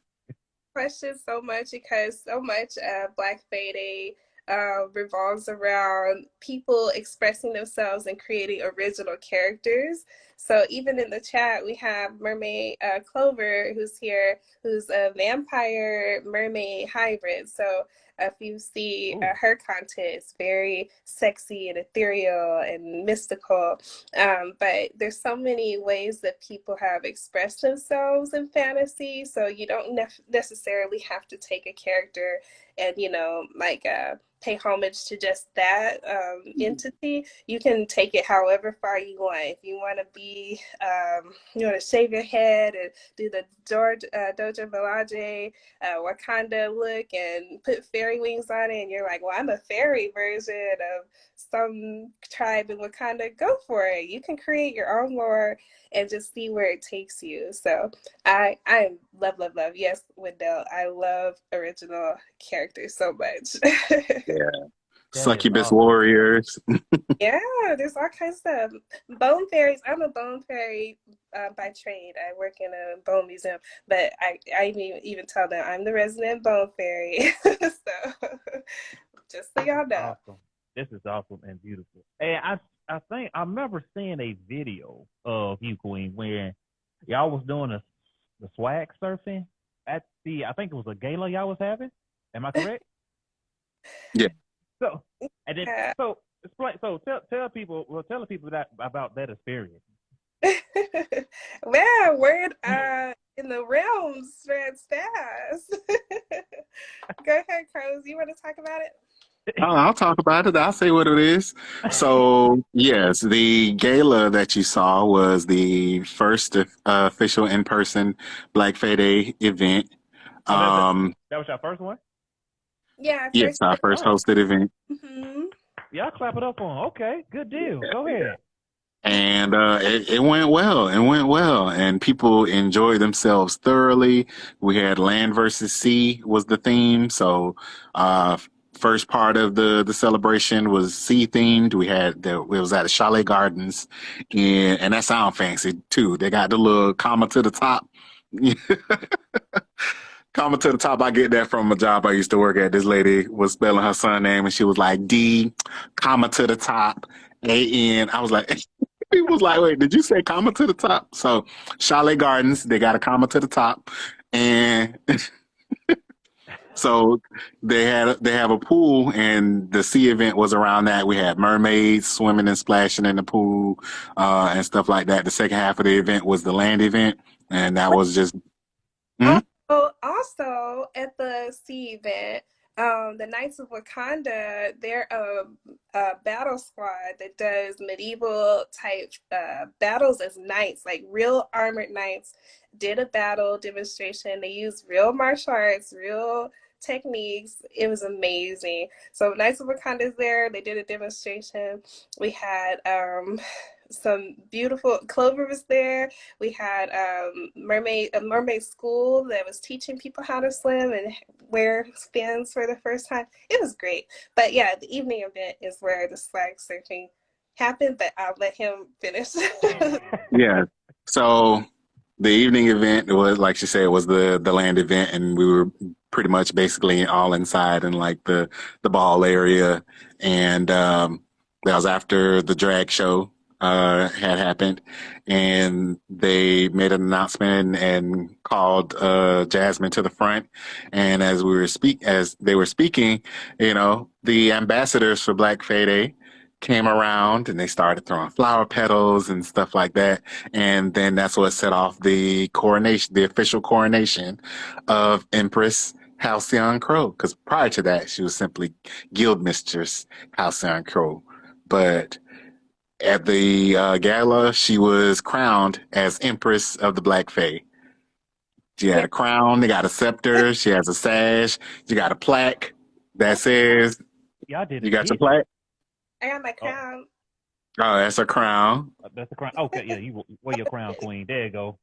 question so much because so much Black Fade revolves around people expressing themselves and creating original characters. So even in the chat, we have Mermaid Clover, who's here, who's a vampire mermaid hybrid. So if you see her content, it's very sexy and ethereal and mystical. But there's so many ways that people have expressed themselves in fantasy. So you don't necessarily have to take a character and, pay homage to just that entity. You can take it however far you want. If you want to be, you want to shave your head and do the Doja Milaje Wakanda look and put fairy wings on it, and you're like, well, I'm a fairy version of some tribe in Wakanda, go for it. You can create your own lore and just see where it takes you. So I love. Yes, Wendell, I love original characters so much. Yeah. That is Succubus awesome. warriors. Yeah, there's all kinds of stuff. Bone fairies. I'm a bone fairy by trade. I work in a bone museum, but I even tell them I'm the resident bone fairy. So just so y'all know. Awesome. This is awesome and beautiful. And I think I remember seeing a video of you, Queen, where y'all was doing the swag surfing at I think it was a gala y'all was having. Am I correct? Yeah. So and then Yeah. so explain. So tell the people that about that experience. Man, word in the realms spreads fast. Go ahead, Crows. You want to talk about it? I'll talk about it. I'll say what it is. So, yes, the gala that you saw was the first official in-person Black Friday event. Oh, that was your first one? Yeah, Yes, first. our first hosted event. Mm-hmm. Y'all clap it up on. Okay, good deal. Go ahead. And it went well. It went well, and people enjoyed themselves thoroughly. We had land versus sea was the theme. So, first part of the celebration was sea themed. It was at the Chalet Gardens, and that sound fancy too. They got the little comma to the top. Comma to the top. I get that from a job I used to work at. This lady was spelling her son name, and she was like D, comma to the top, A-N. I was like, he was like, wait, did you say comma to the top? So Chalet Gardens, they got a comma to the top. And so they have a pool, and the sea event was around that. We had mermaids swimming and splashing in the pool and stuff like that. The second half of the event was the land event, and that was just Oh, mhm. also at the sea event, the Knights of Wakanda, they're a battle squad that does medieval type battles as knights, like real armored knights. Did a battle demonstration. They used real martial arts, real techniques. It was amazing. So Knights of Wakanda is there. They did a demonstration. We had some beautiful Clover was there. We had a mermaid school that was teaching people how to swim and wear fins for the first time. It was great. But yeah, the evening event is where the swag surfing happened, but I'll let him finish. Yeah. So the evening event was, like she said, was the land event, and we were pretty much basically all inside in like the ball area, and that was after the drag show had happened, and they made an announcement and called Jasmine to the front, and as they were speaking, you know, the ambassadors for Black Friday came around and they started throwing flower petals and stuff like that. And then that's what set off the coronation, the official coronation of Empress Halcyon Crow. Because prior to that, she was simply Guild Mistress Halcyon Crow. But at the gala, she was crowned as Empress of the Black Fae. She had a crown, they got a scepter, she has a sash, she got a plaque that says, Y'all did you it. got your plaque? I got my crown. Oh, that's a crown. That's the crown. Okay, yeah, you wear your crown, queen. There you go.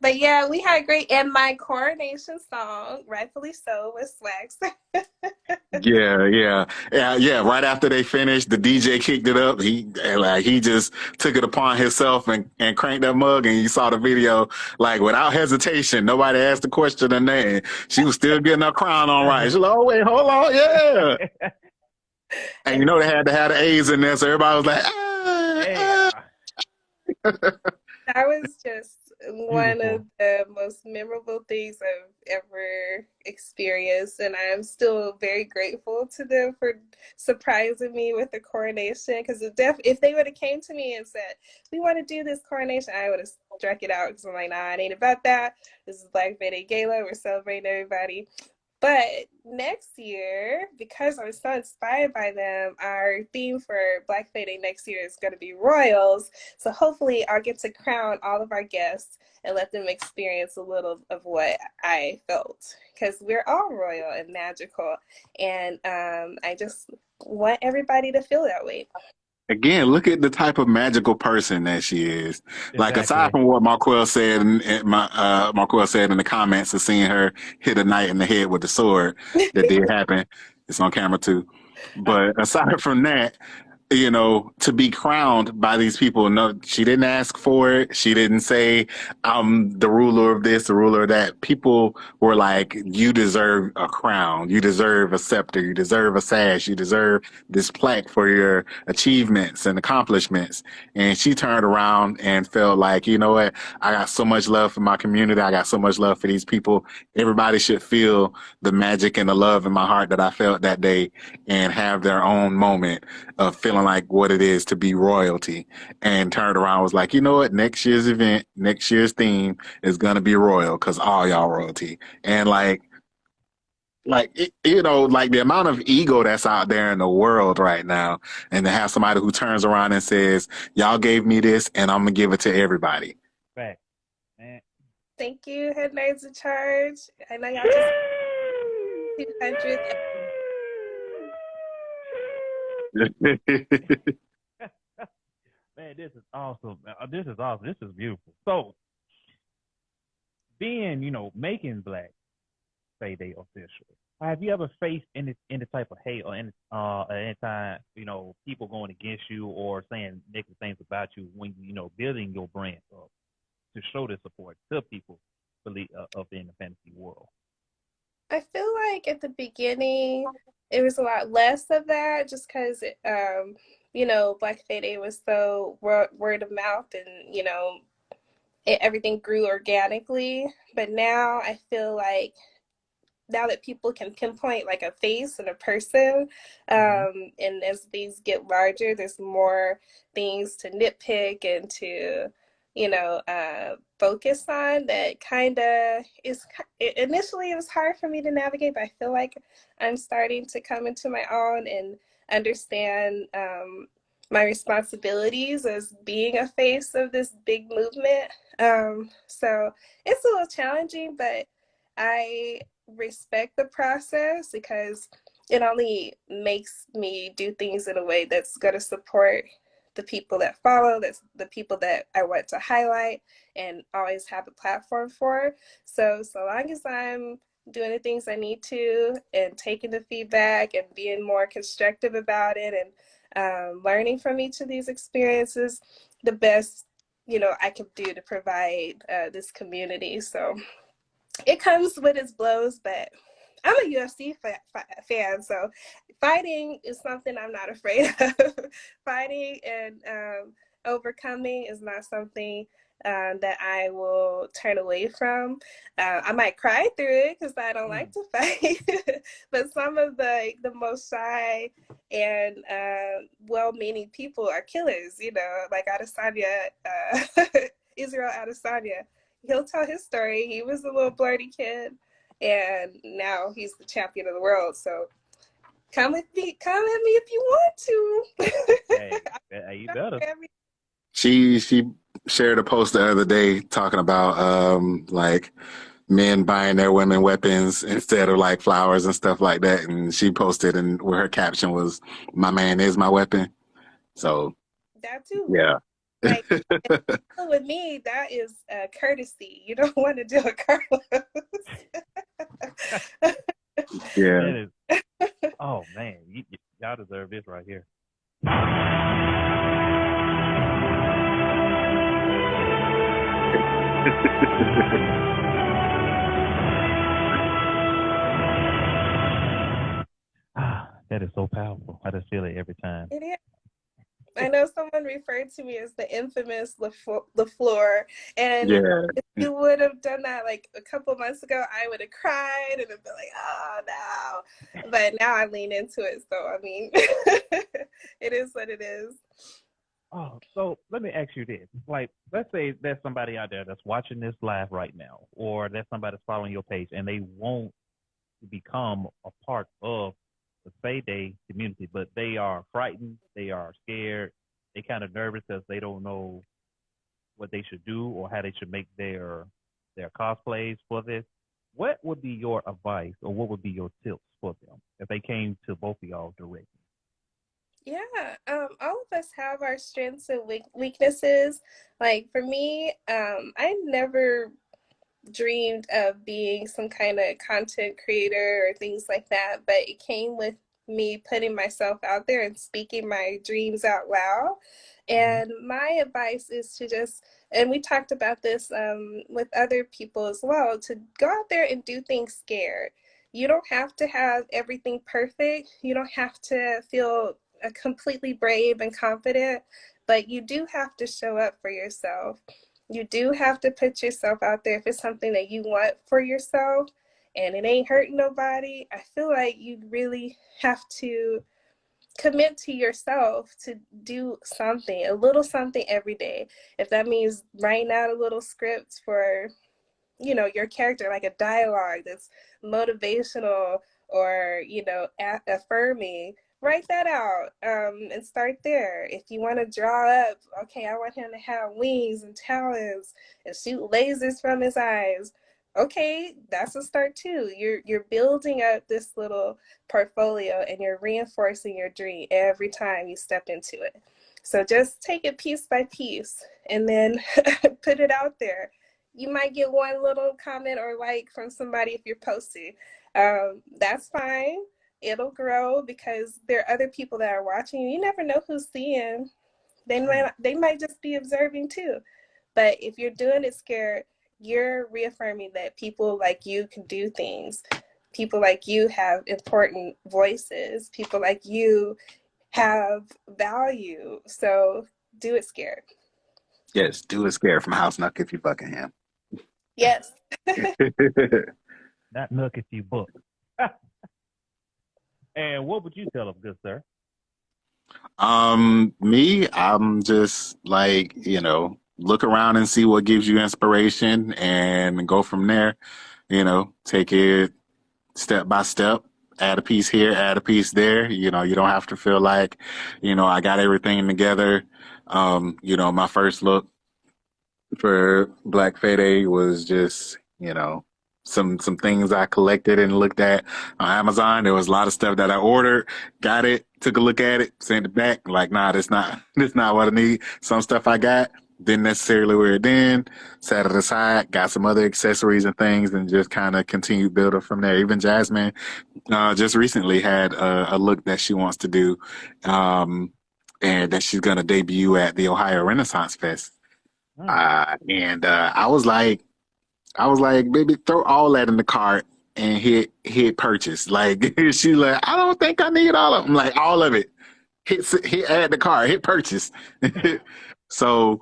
But yeah, we had great, and my coronation song, rightfully so, was Swags. Yeah. Right after they finished, the DJ kicked it up. He just took it upon himself and cranked that mug. And you saw the video, like without hesitation. Nobody asked the question or nothing. She was still getting her crown on right. She's like, oh wait, hold on, yeah. And you know they had to have the A's in there, so everybody was like, That was just one Beautiful. of the most memorable things I've ever experienced, and I'm still very grateful to them for surprising me with the coronation. Because if they would have came to me and said, "We want to do this coronation," I would have struck it out because I'm like, "Nah, it ain't about that. This is Black Friday Gala. We're celebrating everybody." But next year, because I'm so inspired by them, our theme for Black Friday next year is going to be royals. So hopefully I'll get to crown all of our guests and let them experience a little of what I felt. Because we're all royal and magical. And I just want everybody to feel that way. again, look at the type of magical person that she is. Like aside Exactly. from what Marquel said, Marquel said in the comments of seeing her hit a knight in the head with the sword, that did happen. It's on camera too. But aside from that, you know, to be crowned by these people, no, she didn't ask for it. She didn't say, I'm the ruler of this, the ruler of that. People were like, you deserve a crown. You deserve a scepter. You deserve a sash. You deserve this plaque for your achievements and accomplishments. And she turned around and felt like, you know what? I got so much love for my community. I got so much love for these people. Everybody should feel the magic and the love in my heart that I felt that day and have their own moment of feeling like what it is to be royalty, and turned around and was like, you know what, next year's event, next year's theme is gonna be royal because all y'all royalty. And you know, like the amount of ego that's out there in the world right now, and to have somebody who turns around and says, y'all gave me this and I'm gonna give it to everybody. Fact. Man. Thank you, Head Nerds in Charge. I know y'all just 200. Man, this is awesome. This is awesome. This is beautiful. So, being, making Black Friday official, have you ever faced any type of hate or any time, people going against you or saying negative things about you when building your brand up to show the support to people of in the fantasy world? I feel like at the beginning, it was a lot less of that just because, Black Friday was so word of mouth and, everything grew organically. But now I feel like now that people can pinpoint like a face and a person, and as things get larger, there's more things to nitpick and to, focus on. That kind of is, initially it was hard for me to navigate, but I feel like I'm starting to come into my own and understand my responsibilities as being a face of this big movement. So it's a little challenging, but I respect the process because it only makes me do things in a way that's going to support the people that follow, that's the people that I want to highlight and always have a platform for. So long as I'm doing the things I need to and taking the feedback and being more constructive about it and learning from each of these experiences, the best, I can do to provide this community. So it comes with its blows, but I'm a UFC fan, so fighting is something I'm not afraid of. Fighting and overcoming is not something that I will turn away from. I might cry through it because I don't like to fight, but some of the most shy and well-meaning people are killers. Like Adesanya, Israel Adesanya. He'll tell his story. He was a little blurty kid, and now he's the champion of the world. So come at me if you want to. Hey, you better. She shared a post the other day talking about like men buying their women weapons instead of like flowers and stuff like that, and she posted and where her caption was, "My man is my weapon." So that too. Yeah. Like with me, that is courtesy. You don't want to do a Carlos. Yeah. Oh man, y'all deserve this right here. That is so powerful. I just feel it every time. It is. I know someone referred to me as the infamous LaFleur, and Yeah. if you would have done that like a couple months ago, I would have cried and have been like, "Oh no!" But now I lean into it, so I mean, it is what it is. Oh, so let me ask you this: like, let's say there's somebody out there that's watching this live right now, or there's somebody that's following your page, and they want to become a part of the Fayday community, but they are frightened, they are scared, they kind of nervous because they don't know what they should do or how they should make their cosplays for this. What would be your advice, or what would be your tips for them if they came to both of y'all directly? Yeah, all of us have our strengths and weaknesses. Like for me, I never dreamed of being some kind of content creator or things like that, but it came with me putting myself out there and speaking my dreams out loud. And my advice is to just, and we talked about this with other people as well, to go out there and do things scared. You don't have to have everything perfect. You don't have to feel completely brave and confident, but you do have to show up for yourself. You do have to put yourself out there if it's something that you want for yourself and it ain't hurting nobody. I feel like you really have to commit to yourself to do something, a little something every day. If that means writing out a little script for, your character, like a dialogue that's motivational or, affirming, write that out and start there. If you want to draw up, okay, I want him to have wings and talons and shoot lasers from his eyes. Okay, that's a start too. You're building up this little portfolio and you're reinforcing your dream every time you step into it. So just take it piece by piece and then put it out there. You might get one little comment or like from somebody if you're posting. That's fine. It'll grow because there are other people that are watching you. You never know who's seeing. They might just be observing too. But if you're doing it scared, you're reaffirming that people like you can do things. People like you have important voices. People like you have value. So do it scared. Yes, do it scared from House Nuck if you Buckingham. Yes. Not look if you book. And what would you tell them, good sir? Me, I'm just like, look around and see what gives you inspiration and go from there. Take it step by step, add a piece here, add a piece there. You don't have to feel like, I got everything together. My first look for Black Fayday was just, some things I collected and looked at on Amazon. There was a lot of stuff that I ordered, got it, took a look at it, sent it back. Like, nah, that's not what I need. Some stuff I got didn't necessarily wear it then. Set it aside, got some other accessories and things, and just kind of continued building from there. Even Jasmine just recently had a look that she wants to do, and that she's gonna debut at the Ohio Renaissance Fest. And I was like, baby, throw all that in the cart and hit purchase. Like she's like, I don't think I need all of them. Like all of it. Hit add the cart, hit purchase. So,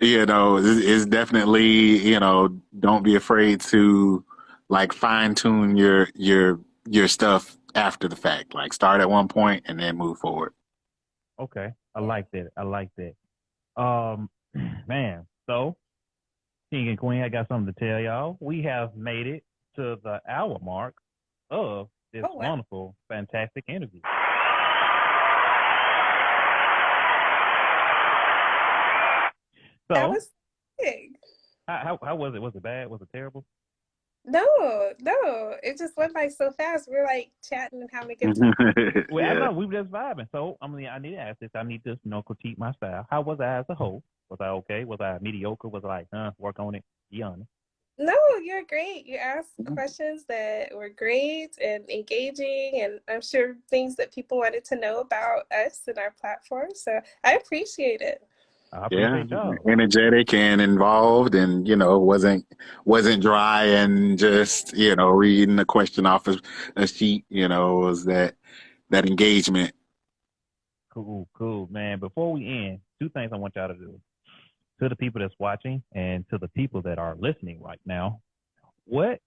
it's definitely, don't be afraid to like fine tune your stuff after the fact. Like start at one point and then move forward. Okay. I like that. I like that. Man, so King and Queen, I got something to tell y'all. We have made it to the hour mark of this Oh, wow. wonderful, fantastic interview. That So, was big. how was it? Was it bad? Was it terrible? No, it just went by so fast. We were like chatting and having a good time. Well, I Yeah. know we were just vibing. So, I mean, I need to ask this. I need to, critique my style. How was I as a whole? Was I okay? Was I mediocre? Was I like, work on it? Be honest. No, you're great. You asked questions that were great and engaging, and I'm sure things that people wanted to know about us and our platform. So I appreciate it. I Yeah, appreciate y'all. energetic and involved, and wasn't dry and just reading a question off a sheet. Was that engagement. Cool, man. Before we end, two things I want y'all to do. To the people that's watching and to the people that are listening right now, what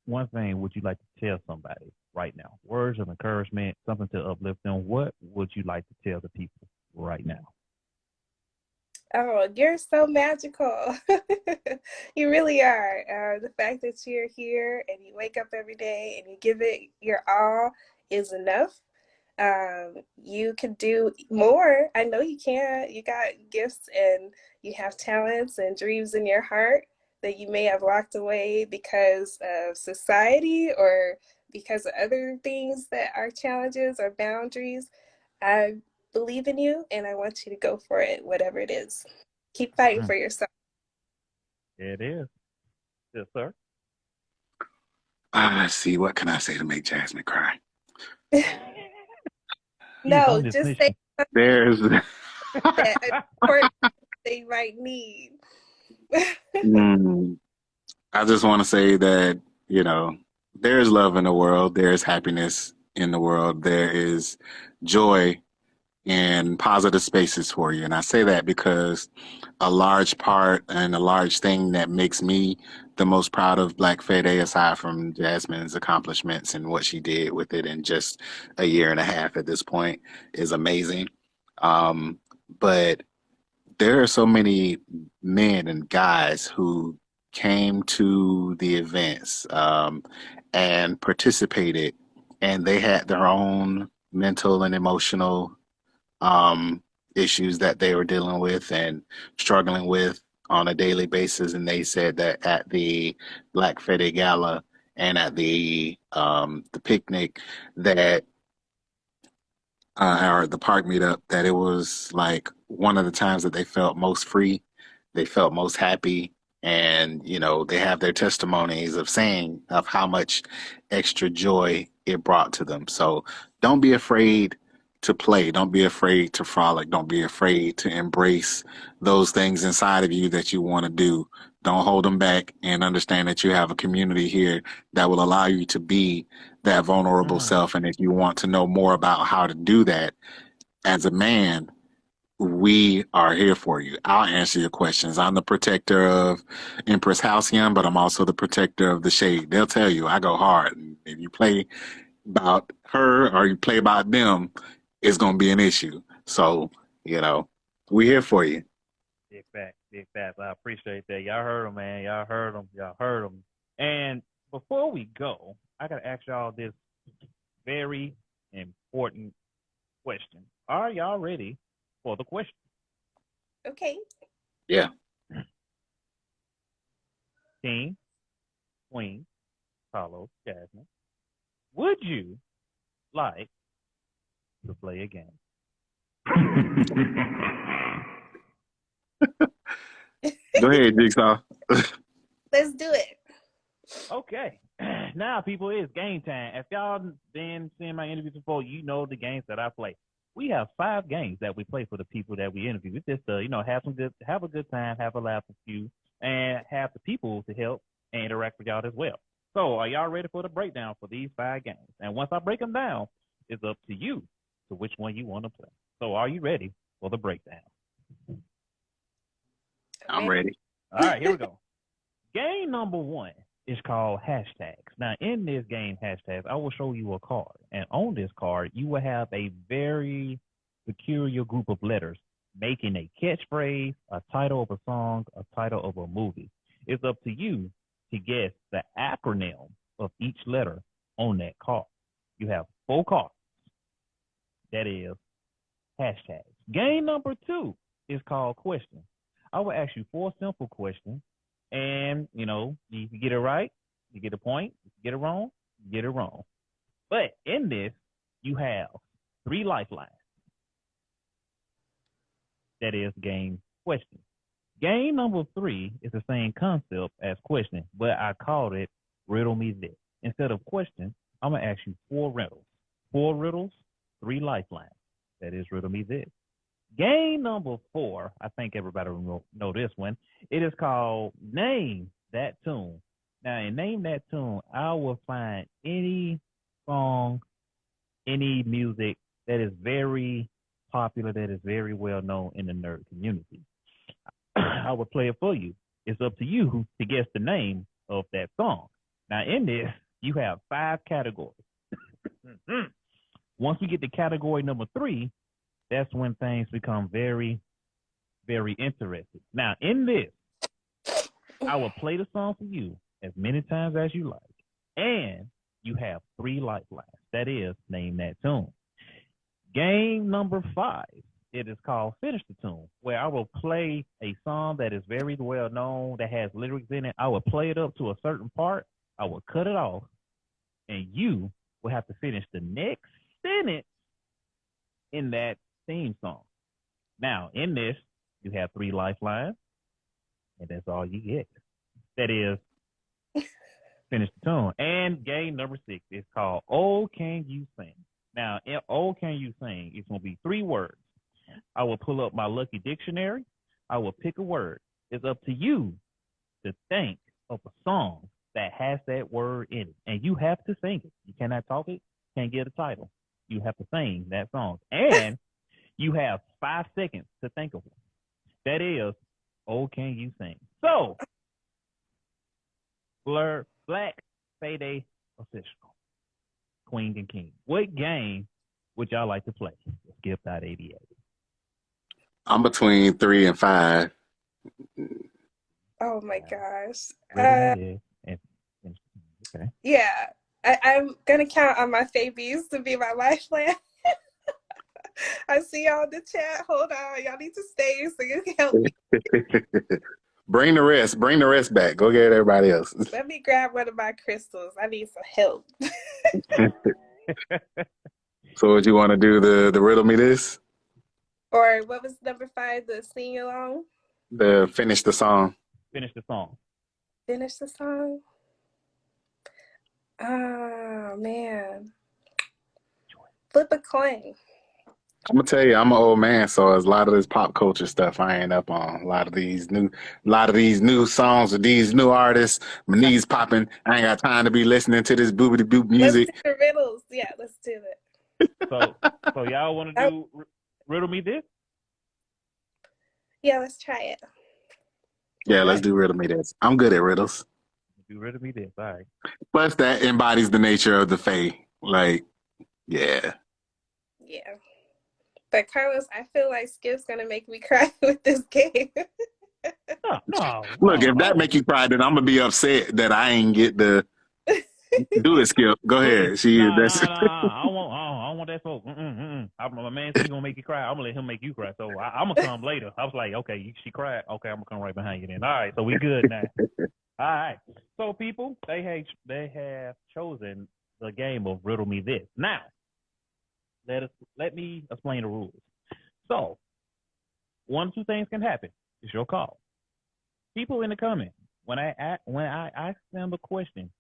one thing would you like to tell somebody right now? Words of encouragement, something to uplift them. What would you like to tell the people right now? Oh, you're so magical. You really are. The fact that you're here and you wake up every day and you give it your all is enough. You can do more. I know you can. You got gifts and you have talents and dreams in your heart that you may have locked away because of society or because of other things that are challenges or boundaries. I believe in you and I want you to go for it, whatever it is. Keep fighting Mm, for yourself. it is. Yes, sir. Let's see, what can I say to make Jasmine cry? He's No, on this just say mission. There's that important they might need. Mm, I just want to say that, there's love in the world, there's happiness in the world, there is joy and positive spaces for you. And I say that because a large part and a large thing that makes me the most proud of Black Fede, aside from Jasmine's accomplishments and what she did with it in just a year and a half at this point, is amazing. But there are so many men and guys who came to the events, and participated, and they had their own mental and emotional um, issues that they were dealing with and struggling with on a daily basis. And they said that at the Black Fede Gala and at the picnic, that or the park meetup, that it was like one of the times that they felt most free, they felt most happy, and they have their testimonies of saying of how much extra joy it brought to them. So don't be afraid to play, don't be afraid to frolic, don't be afraid to embrace those things inside of you that you want to do. Don't hold them back, and understand that you have a community here that will allow you to be that vulnerable Mm, self. And if you want to know more about how to do that as a man, we are here for you. I'll answer your questions. I'm the protector of Empress Halcyon, but I'm also the protector of the Shade. They'll tell you I go hard. If you play about her or you play about them, it's going to be an issue. So, we're here for you. big facts, big facts. I appreciate that. Y'all heard him, man. Y'all heard him. Y'all heard him. And before we go, I got to ask y'all this very important question. Are y'all ready for the question? Okay. Yeah. King, Queen, Carlos, Jasmine, would you like to play a game? Go ahead, Jigsaw. Let's do it. Okay. Now, people, it's game time. If y'all been seeing my interviews before, you know the games that I play. We have 5 games that we play for the people that we interview. It's just have a good time, have a laugh with you, and have the people to help and interact with y'all as well. So, are y'all ready for the breakdown for these 5 games? And once I break them down, it's up to you to which one you want to play. So, are you ready for the breakdown? I'm ready. All right, here we go. Game number 1 is called hashtags. Now, in this game, hashtags, I will show you a card. And on this card, you will have a very peculiar group of letters making a catchphrase, a title of a song, a title of a movie. It's up to you to guess the acronym of each letter on that card. You have 4 cards. That is hashtags. Game number 2 is called questions. I will ask you 4 simple questions. And, you get it right, you get a point. If you get it wrong, you get it wrong. But in this, you have 3 lifelines. That is game question. Game number 3 is the same concept as question, but I called it riddle me this. Instead of question, I'm going to ask you 4 riddles. 4 riddles, 3 lifelines. That is riddle me this. Game number 4, I think everybody will know this one. It is called Name That Tune. Now, in Name That Tune, I will find any song, any music that is very popular, that is very well known in the nerd community. I will play it for you. It's up to you to guess the name of that song. Now, in this, you have 5 categories. Once we get to category number 3, that's when things become very, very interesting. Now, in this, I will play the song for you as many times as you like. And you have 3 lifelines. That is, name that tune. Game number 5, it is called Finish the Tune, where I will play a song that is very well known, that has lyrics in it. I will play it up to a certain part. I will cut it off. And you will have to finish the next sentence in that theme song. Now, in this, you have 3 lifelines, and that's all you get. That is, finish the tune. And game number 6 is called Oh Can You Sing? Now, in Oh Can You Sing, it's going to be 3 words. I will pull up my lucky dictionary. I will pick a word. It's up to you to think of a song that has that word in it. And you have to sing it. You cannot talk it, can't get a title. You have to sing that song. And you have 5 seconds to think of one. That is, Oh Can You Sing? So, Blerd, Black Fayday Official, Queen and King. What game would y'all like to play? Skip.88. I'm between 3 and 5. Oh my gosh. Okay. Yeah, I'm gonna count on my babies to be my lifeline. I see y'all in the chat. Hold on, y'all need to stay so you can help me. Bring the rest. Bring the rest back. Go get everybody else. Let me grab one of my crystals. I need some help. So, what you want to do? The riddle me this? Or what was number 5? The sing along. The finish the song. Finish the song. Finish the song. Oh man. Flip a coin. I'm gonna tell you, I'm an old man, so there's a lot of this pop culture stuff I ain't up on. A lot of these new songs with these new artists. My knees popping. I ain't got time to be listening to this boobity boop music. Let's do the riddles. Yeah, let's do it. So y'all want to do riddle me this? Yeah, let's try it. Yeah, let's do riddle me this. I'm good at riddles. Do riddle me this. All right. Plus, that embodies the nature of the Fae. Like, yeah. Yeah. But Carlos, I feel like Skip's gonna make me cry with this game. No. Look, if that make you cry, then I'm gonna be upset that I ain't get the do it, Skip. Go ahead. That's I don't want that smoke. My man said he gonna make you cry. I'm gonna let him make you cry. So I'm gonna come later. I was like, okay, she cried. Okay, I'm gonna come right behind you then. All right, so we good now. All right. So, people, they have chosen the game of Riddle Me This. Now, let me explain the rules. So, one or two things can happen. It's your call. People in the comments, when I ask them a question,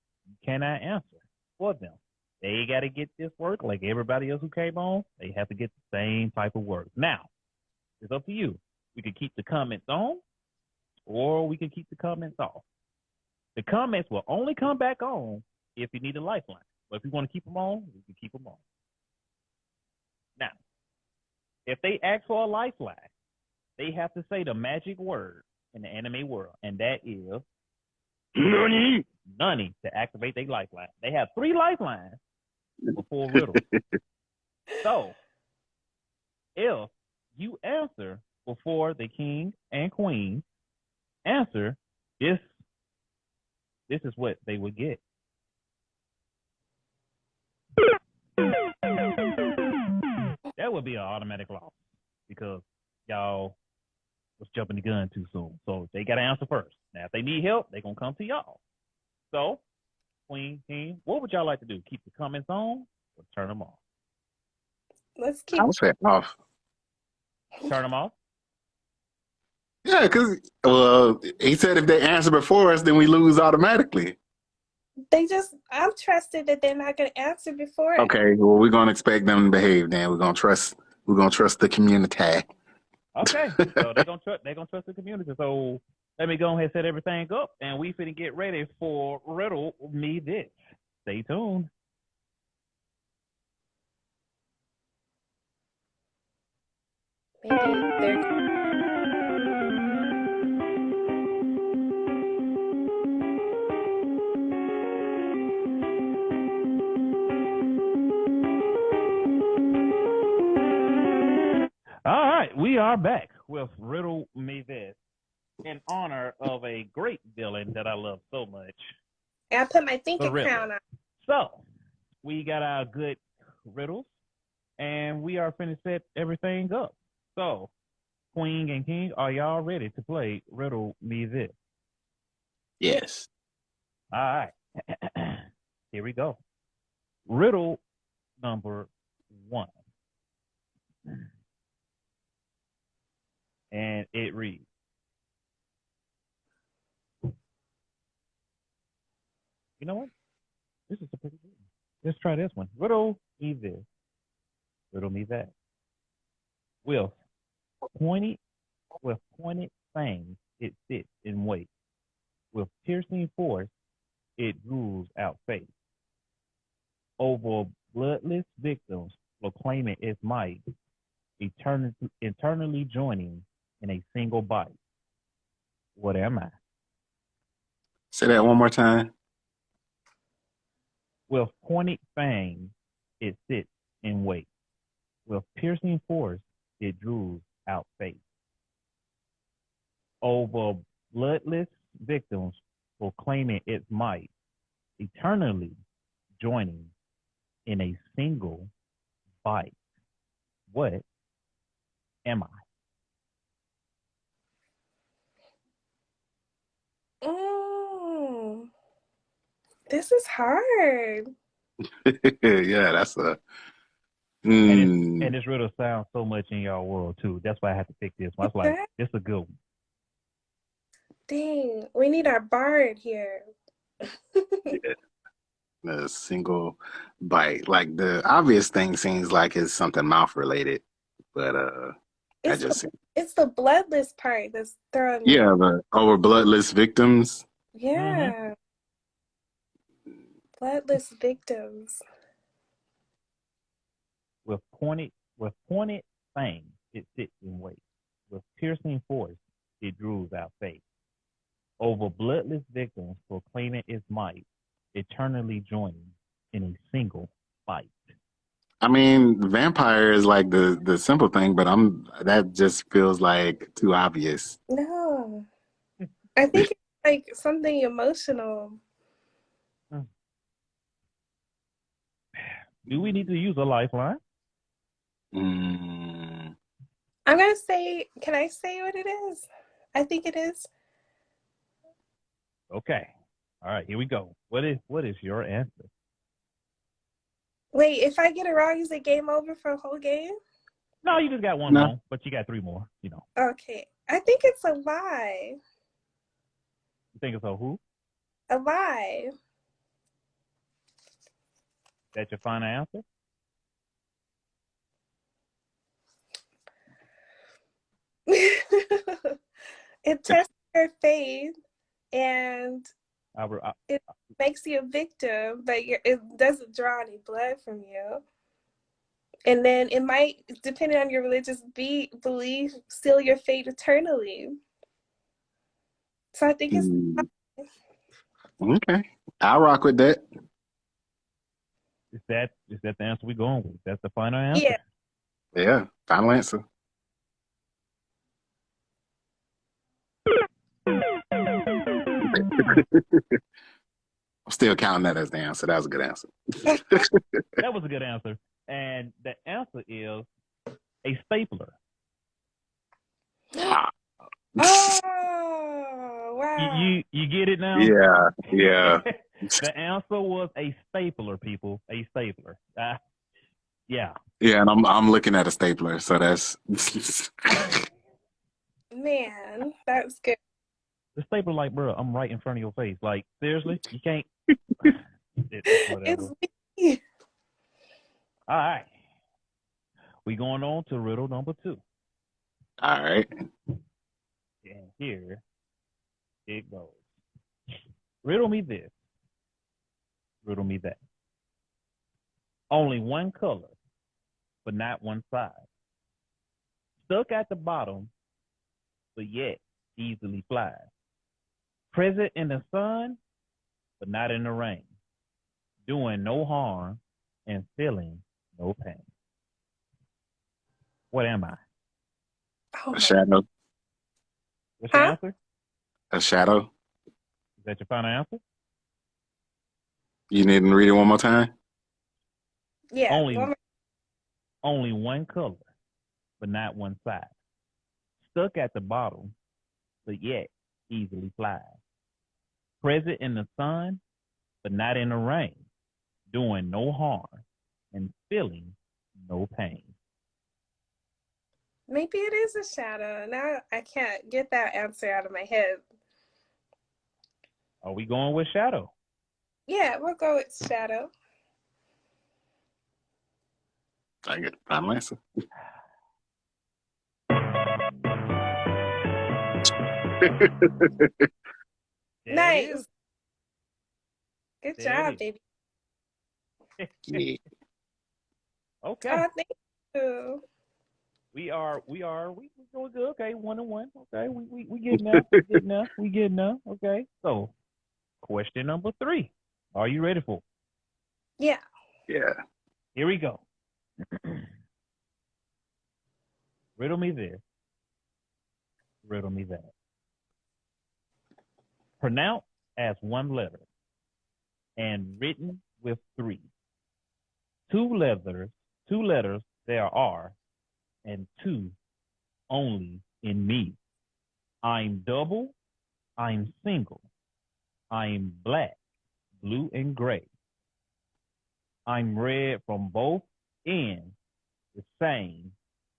can I answer for them? They got to get this work like everybody else who came on. They have to get the same type of work. Now, it's up to you. We can keep the comments on, or we can keep the comments off. The comments will only come back on if you need a lifeline. But if you want to keep them on, we can keep them on. Now, if they ask for a lifeline, they have to say the magic word in the anime world, and that is Nani to activate their lifeline. They have 3 lifelines before riddles. So, if you answer before the king and queen answer, this is what they would get. That would be an automatic loss because y'all was jumping the gun too soon. So they got to answer first. Now, if they need help, they're going to come to y'all. So, queen, king, what would y'all like to do? Keep the comments on or turn them off? Let's I keep. would say off. Turn them off? Yeah, because he said if they answer before us, then we lose automatically. I'm trusted that they're not going to answer before. Okay, well, we're gonna expect them to behave. Then we're gonna trust the community. Okay, so they're gonna trust the community. So let me go ahead and set everything up, and we finna get ready for Riddle Me This. Stay tuned. Maybe they're. All right, we are back with Riddle Me This in honor of a great villain that I love so much. And I put my The thinking Riddler. crown on. So we got our good riddles, and we are finna set everything up. So, Queen and King, are y'all ready to play Riddle Me This? Yes. All right. Here we go. Riddle number 1. And it reads, you know what? This is a pretty good one. Let's try this one. Riddle me this. Riddle me that. With pointed fangs, it sits and waits. With piercing force, it rules out fate. Over bloodless victims, proclaiming its might, eternally joining in a single bite. What am I? Say that one more time. With pointed fangs, it sits and waits. With piercing force, it draws out fate. Over bloodless victims, proclaiming its might, eternally joining in a single bite. What am I? This is hard. Yeah, that's a. And this riddle sounds so much in your world too. That's why I had to pick this one. I was like, this is a good one. Dang, we need our bard here. Yeah. A single bite. Like the obvious thing seems like it's something mouth related, but it's the bloodless part that's throwing me. Yeah, the over bloodless victims. Yeah. Bloodless victims. With pointed fangs, it sits and waits. With piercing force, it draws out fate. Over bloodless victims, proclaiming its might, eternally joining in a single bite. I mean, vampire is like the simple thing, but that just feels like too obvious. No. I think it's like something emotional. Do we need to use a lifeline? Mm. I'm going to say, can I say what it is? I think it is. Okay. All right, here we go. What is your answer? Wait, if I get it wrong, is it game over for a whole game? No, you just got one No. wrong, but you got 3 more. You know. Okay. I think it's a lie. You think it's a who? A lie. That's your final answer? It tests your faith and I, I, it makes you a victim, but it doesn't draw any blood from you. And then it might, depending on your religious belief, seal your fate eternally. So I think it's Okay. I'll rock with that. is that the answer we're going with? That's the final answer? yeah. Yeah. Final answer. I'm still counting that as the answer. That was a good answer. That was a good answer. And the answer is a stapler. Oh wow. You get it now? Yeah. Yeah. The answer was a stapler, people. A stapler. Yeah. Yeah, and I'm looking at a stapler, so that's Man, that was good. The stapler, like, bro, I'm right in front of your face. Like, seriously? You can't. Whatever. It's me. All right. We going on to riddle number 2. all right. And here it goes. Riddle me this. Riddle me that. Only one color, but not one size. Stuck at the bottom, but yet easily flies. Present in the sun, but not in the rain. Doing no harm and feeling no pain. What am I? Oh A shadow. What's your Huh? answer? A shadow. Is that your final answer? You need to read it one more time. yeah. Only one color, but not one size. Stuck at the bottom, but yet easily flies. Present in the sun, but not in the rain. Doing no harm and feeling no pain. Maybe it is a shadow. Now I can't get that answer out of my head. Are we going with shadow? Yeah, we'll go with shadow. I get the final answer. There Nice. Good There job, it baby. Yeah. Okay. Oh, thank you. We going good. Okay, 1-1. Okay, we getting there. We getting there. Okay. So, question number 3. Are you ready for it? Yeah. Yeah. Here we go. Riddle me this. Riddle me that. Pronounced as one letter and written with 3. Two letters there are, and 2 only in me. I'm double, I'm single. I'm black, blue, and gray. I'm red from both ends, the same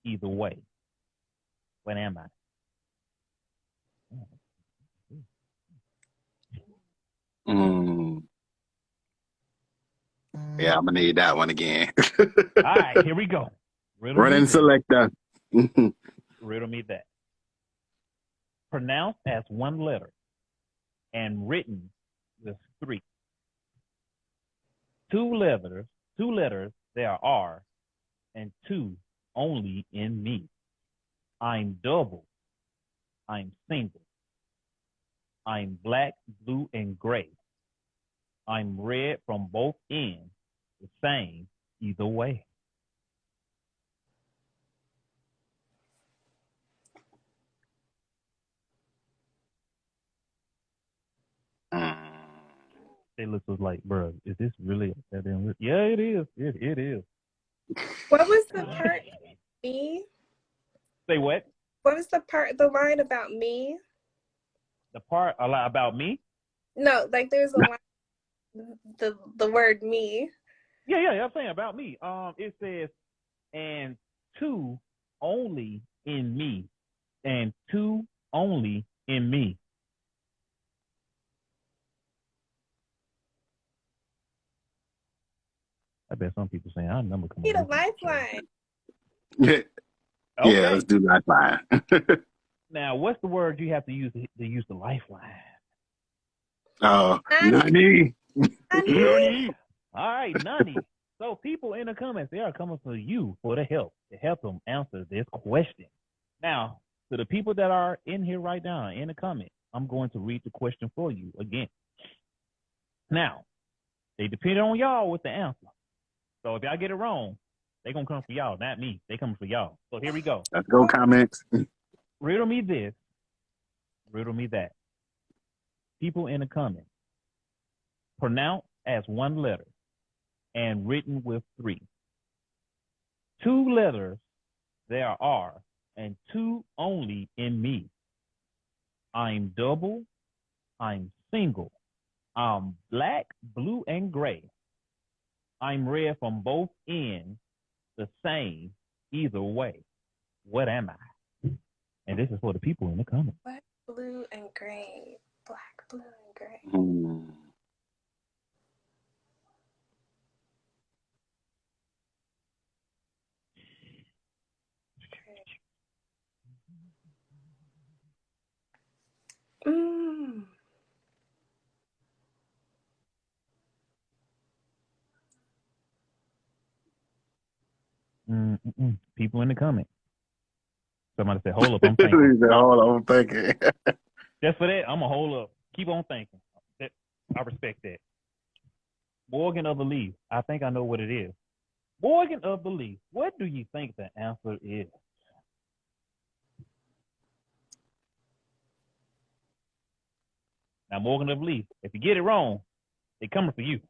either way. What am I? Yeah, I'm gonna need that one again. All right, here we go. Running selector. Riddle me that. Pronounced as one letter and written with 3. Two letters there are, and 2 only in me. I'm double, I'm single. I'm black, blue, and gray. I'm red from both ends, the same either way. Taylor was like, bro, is this really that damn? Yeah, it is. It is. What was the part me? Say what? What was the line about me? The part about me? No, like there's a line, the word me. Yeah. I'm saying about me. It says, and two only in me, and two only in me. I bet some people saying I remember coming Need a away from that show. lifeline. Yeah, let's Okay. do lifeline. Now, what's the word you have to use to use the lifeline? Oh, Nani. Nani. All right, Nani. So people in the comments, they are coming for you for the help to help them answer this question. Now, to the people that are in here right now in the comments, I'm going to read the question for you again. Now, they depend on y'all with the answer. So if y'all get it wrong, they're going to come for y'all, not me. They coming for y'all. So here we go. Let's go, comments. Riddle me this, riddle me that. People in the comments, pronounced as one letter and written with three. Two letters there are, and two only in me. I'm double, I'm single, I'm black, blue, and gray. I'm red from both ends, the same, either way. What am I? And this is for the people in the comments. Black, blue, and gray. Black, blue, and gray. Hmm. Mm. People in the comments. Somebody said, hold up, I'm thinking. Hold on, I'm thinking. Just for that, I'm going to hold up. Keep on thinking. I respect that. Morgan of Belief. I think I know what it is. Morgan of Belief. What do you think the answer is? Now, Morgan of Belief, if you get it wrong, they coming for you.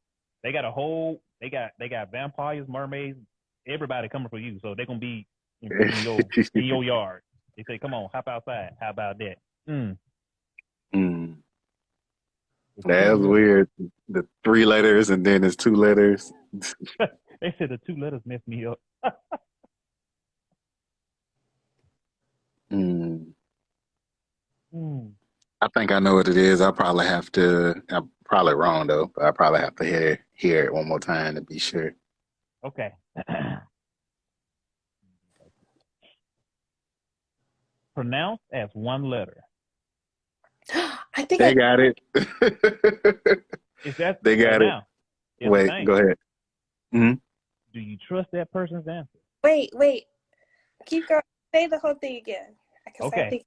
They got a whole, they got vampires, mermaids, everybody coming for you. So they're going to be in your yard. They say, come on, hop outside. How about that? That's weird. The 3 letters and then it's 2 letters. They said the 2 letters messed me up. I think I know what it is. I'm probably wrong though, but I probably have to hear it one more time to be sure. Okay. Pronounced as one letter. I think They got it. Is that they got it. now? Wait, go ahead. Mm-hmm. Do you trust that person's answer? Wait. Keep going. Say the whole thing again. Okay.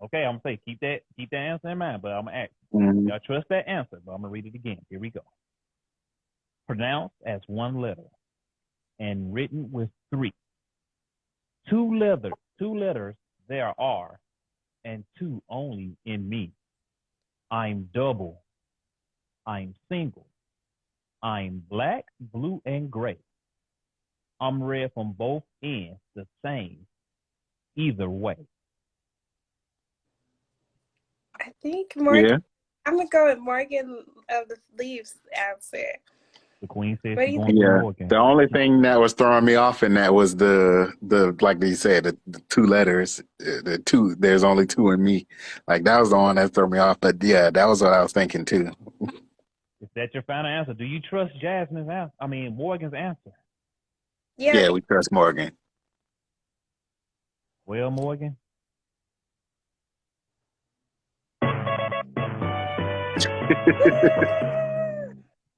Okay, I'm gonna say keep that answer in mind, but I'm gonna ask. Mm-hmm. Y'all trust that answer, but I'm gonna read it again. Here we go. Pronounced as one letter and written with 3. 2 letters there are, and 2 only in me. I'm double. I'm single. I'm black, blue, and gray. I'm red from both ends, the same, either way. I think Morgan. Yeah. I'm gonna go with Morgan of the Leaves answer. The queen says What do she's you going think? for Morgan. The only thing that was throwing me off in that was the like they said, the 2 letters, the 2. There's only 2 in me. Like that was the one that threw me off. But yeah, that was what I was thinking too. Is that your final answer? Do you trust Morgan's answer? Yeah, we trust Morgan. Well, Morgan.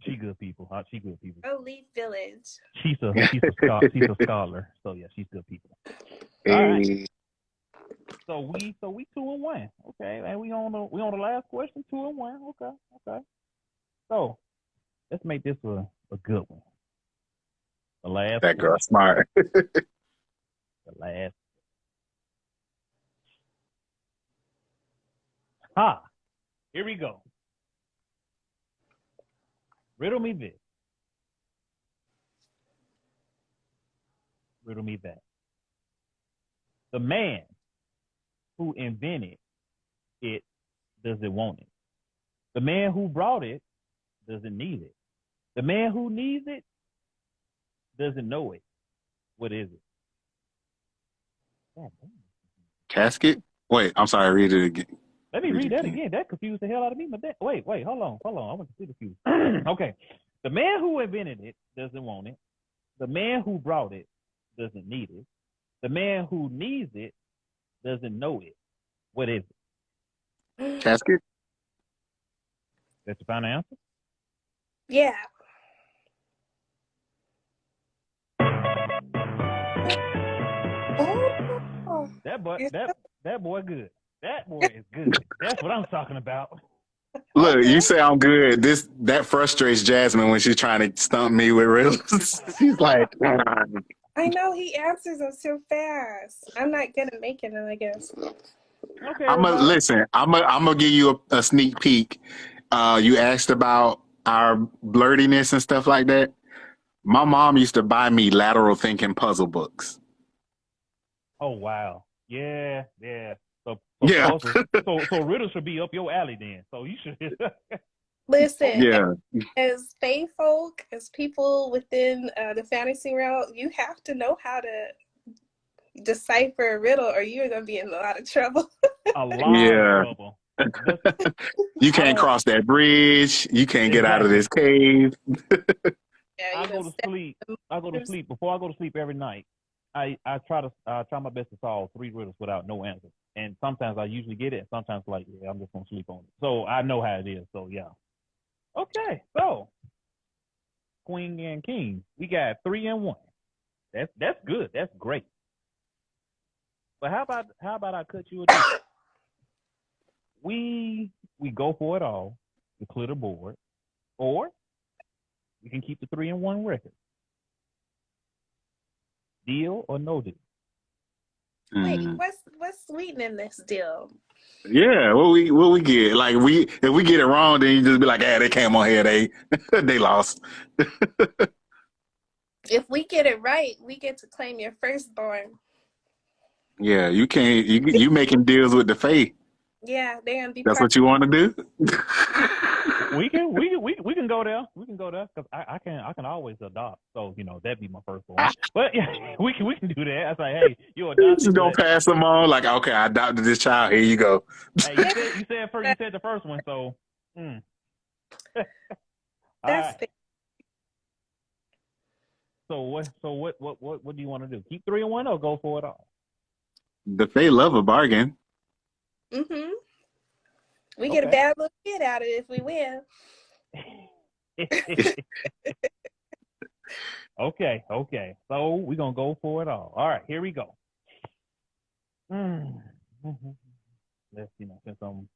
She good people. She good people. Oh, Leaf Village. She's a scholar. So yeah, she's good people. Hey. All right. So we 2-1. Okay, and we on the last question, 2-1. Okay. So let's make this a good one. The last. That girl smart. The last. Here we go. Riddle me this. Riddle me that. The man who invented it, does it want it? The man who brought it doesn't need it. The man who needs it doesn't know it. What is it? God damn. Casket? Wait, I'm sorry. Read it again. Let me read it that again. That confused the hell out of me. Wait, hold on. I want to see the confused. Okay. The man who invented it doesn't want it. The man who brought it doesn't need it. The man who needs it doesn't know it. What is it? Casket? That's your final answer? Yeah. Oh, That boy it's that boy good. That boy is good. That's what I'm talking about. Look, okay. you say I'm good. That frustrates Jasmine when she's trying to stump me with riddles. She's like, I know he answers them so fast. I'm not good at making them, I guess. Okay, I'm gonna everybody. listen. I'm gonna give you a sneak peek. You asked about our blurtiness and stuff like that. My mom used to buy me lateral thinking puzzle books. Oh wow. Yeah. So Yeah, riddles should be up your alley then. So you should Listen, yeah, as fae folk, as people within the fantasy realm, you have to know how to decipher a riddle or you're going to be in a lot of trouble. a lot of yeah. trouble. But You I can't don't cross that bridge. You can't get out of exactly. this cave. Yeah, I you go know, to sleep. Before I go to sleep every night. I try my best to solve 3 riddles without no answer. And sometimes I usually get it, and sometimes like, yeah, I'm just gonna sleep on it. So I know how it is. So yeah. Okay, so Queen and King, we got 3 and 1. That's good. That's great. But how about I cut you a deal? We go for it all to clear the board, or we can keep the 3 and 1 record. Deal or no deal? wait, what's sweetening this deal? Yeah, what we get? Like if we get it wrong, then you just be like, "Yeah, they came on here, they they lost." If we get it right, we get to claim your firstborn. Yeah, you can't. You making deals with the faith. Yeah, they're gonna be That's part. what you want to do. We can go there. We can go there because I can always adopt. So that'd be my first one. But yeah, we can do that. I say, hey, you You just adopted, gonna but pass them on. Like, okay, I adopted this child. Here you go. hey, you said the first one. So, all That's right. So what do you want to do? Keep 3 and 1 or go for it all? The faith love a bargain. Mm-hmm. We get a bad little kid out of it if we win. Okay. So we're gonna go for it all. All right, here we go. Let's since I'm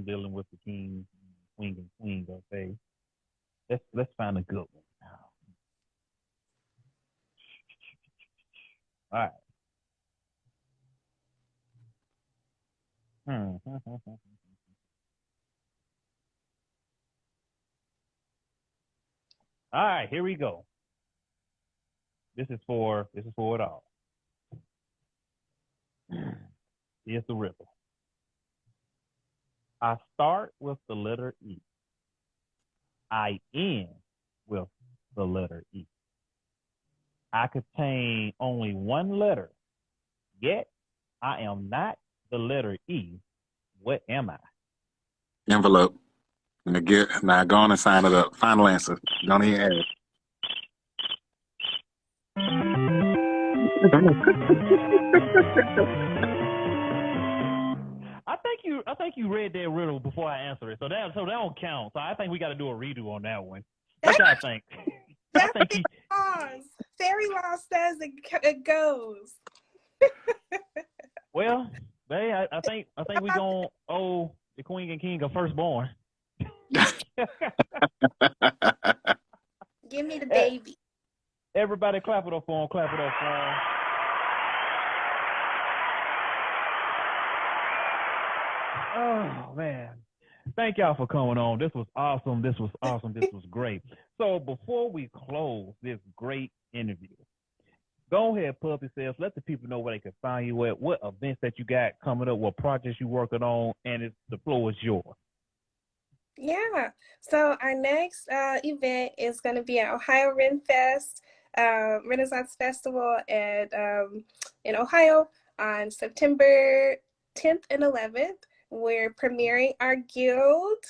dealing with the king, queen, and queen, okay. Let's find a good one. All right. All right, here we go. This is for it all. Here's the riddle. I start with the letter E. I end with the letter E. I contain only one letter, yet I am not the letter E. What am I? Envelope. Now go on and sign it up. Final answer. Don't even ask. I think you read that riddle before I answered it, so that don't count. So I think we got to do a redo on that one. What y'all think? I think he. Fairy law says it goes. Well, I think we gonna owe the queen and king a firstborn. Give me the baby. Everybody clap it up for him. Clap it up for him. Oh man. Thank y'all for coming on. This was awesome. This was great. So before we close this great interview, go ahead, plug yourself. Let the people know where they can find you at, what events that you got coming up, what projects you working on, and the floor is yours. Yeah. So our next event is going to be at Ohio Ren Fest, Renaissance Festival in Ohio on September 10th and 11th. We're premiering our guild.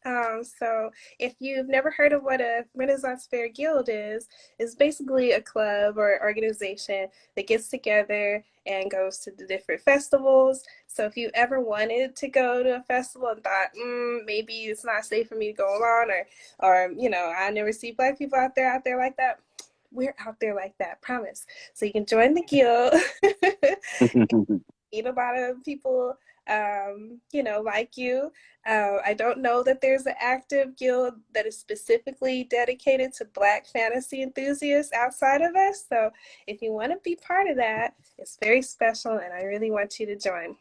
So if you've never heard of what a Renaissance Fair Guild is, it's basically a club or organization that gets together and goes to the different festivals. So if you ever wanted to go to a festival and thought, maybe it's not safe for me to go along, or I never see Black people out there like that. We're out there like that, promise. So you can join the guild. Meet a lot of people, like you. I don't know that there's an active guild that is specifically dedicated to Black fantasy enthusiasts outside of us. So if you want to be part of that, it's very special, and I really want you to join.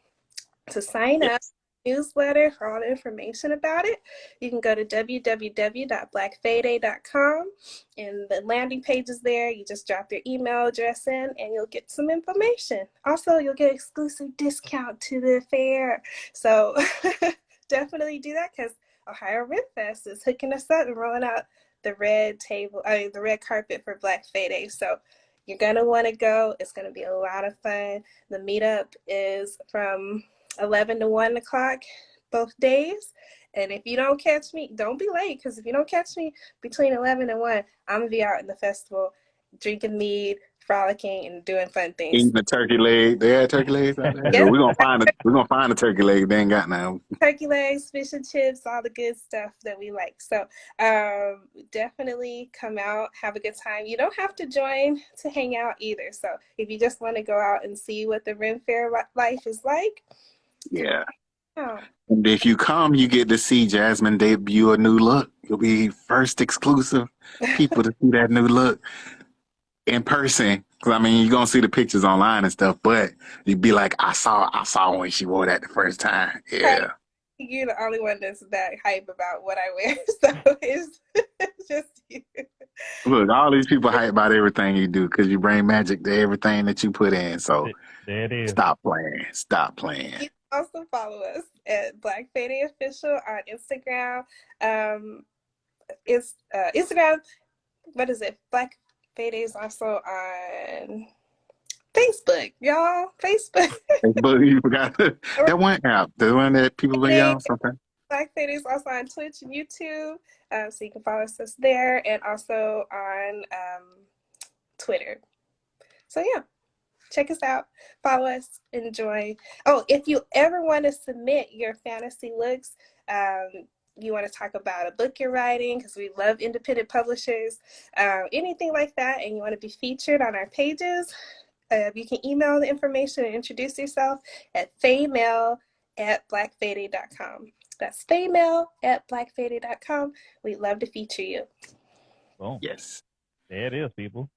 To sign up, newsletter for all the information about it, you can go to www.blackfayday.com, and the landing page is there. You just drop your email address in and you'll get some information. Also, you'll get exclusive discount to the fair. So definitely do that, because Ohio Red Fest is hooking us up and rolling out the red carpet for Black Fayday. So you're going to want to go. It's going to be a lot of fun. The meetup is from 11 to 1 o'clock both days. And if you don't catch me, don't be late, because if you don't catch me between 11 and 1, I'm going to be out in the festival drinking mead, frolicking, and doing fun things. Eating the turkey leg. They had turkey legs out there. Yes. We're gonna find a turkey leg. They ain't got now. Turkey legs, fish and chips, all the good stuff that we like. So definitely come out, have a good time. You don't have to join to hang out either. So if you just want to go out and see what the Ren Fair life is like. Yeah. Oh. And if you come, you get to see Jasmine debut a new look. You'll be first exclusive people to see that new look in person. Cause I mean, you're gonna see the pictures online and stuff, but you'd be like, I saw when she wore that the first time. Yeah. You're the only one that's that hype about what I wear, so it's just you. Look, all these people hype about everything you do because you bring magic to everything that you put in. So there it is. Stop playing. You can also follow us at Black Fayday Official on Instagram. It's Instagram. What is it? Black Fayday is also on Facebook, y'all. Facebook. You forgot that one app, the one that people be on something. Black Fayday is also on Twitch and YouTube, so you can follow us there, and also on Twitter. So yeah, check us out, follow us, enjoy. Oh, if you ever want to submit your fantasy looks, you want to talk about a book you're writing, because we love independent publishers, anything like that, and you want to be featured on our pages, you can email the information and introduce yourself at faymail@blackfayday.com. That's faymail@blackfayday.com. We'd love to feature you. Boom. Yes. There it is, people.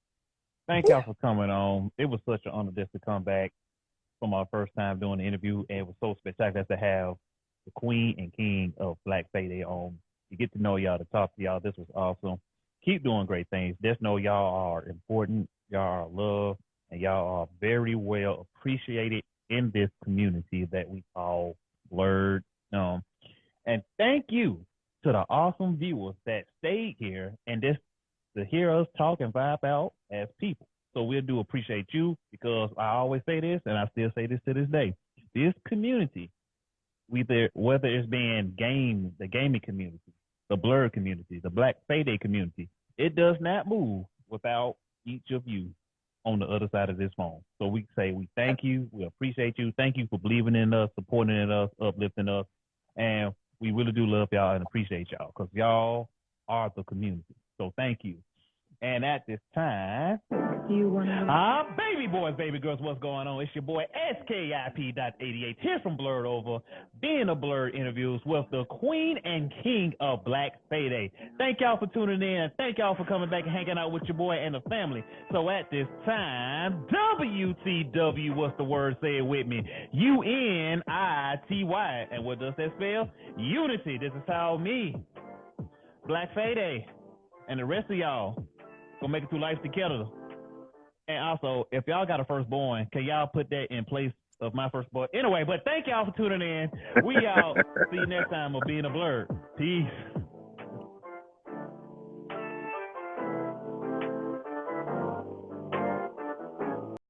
Thank y'all for coming on. It was such an honor just to come back from our first time doing the interview, and it was so spectacular to have the queen and king of Black Fayday on. To get to know y'all, to talk to y'all, this was awesome. Keep doing great things. Just know y'all are important, y'all are loved, and y'all are very well appreciated in this community that we call Blerd. And thank you to the awesome viewers that stayed here and just to hear us talk and vibe out as people. So we do appreciate you, because I always say this, and I still say this to this day. This community, whether it's being the gaming community, the Blerd community, the Black Fayday community, it does not move without each of you on the other side of this phone. So we say we thank you, we appreciate you, thank you for believing in us, supporting in us, uplifting us, and we really do love y'all and appreciate y'all, because y'all are the community. So thank you. And at this time, baby boys, baby girls, what's going on? It's your boy SKIP.88 here from Blerd Over, being a Blerd interviews with the queen and king of Black Fayday. Thank y'all for tuning in. Thank y'all for coming back and hanging out with your boy and the family. So at this time, WTW, what's the word? Say it with me. UNITY. And what does that spell? Unity. This is how me, Black Fayday, and the rest of y'all gonna make it through life together. And also, if y'all got a firstborn, can y'all put that in place of my first boy. Anyway, but thank y'all for tuning in. We out. See you next time on Being a Blerd. Peace.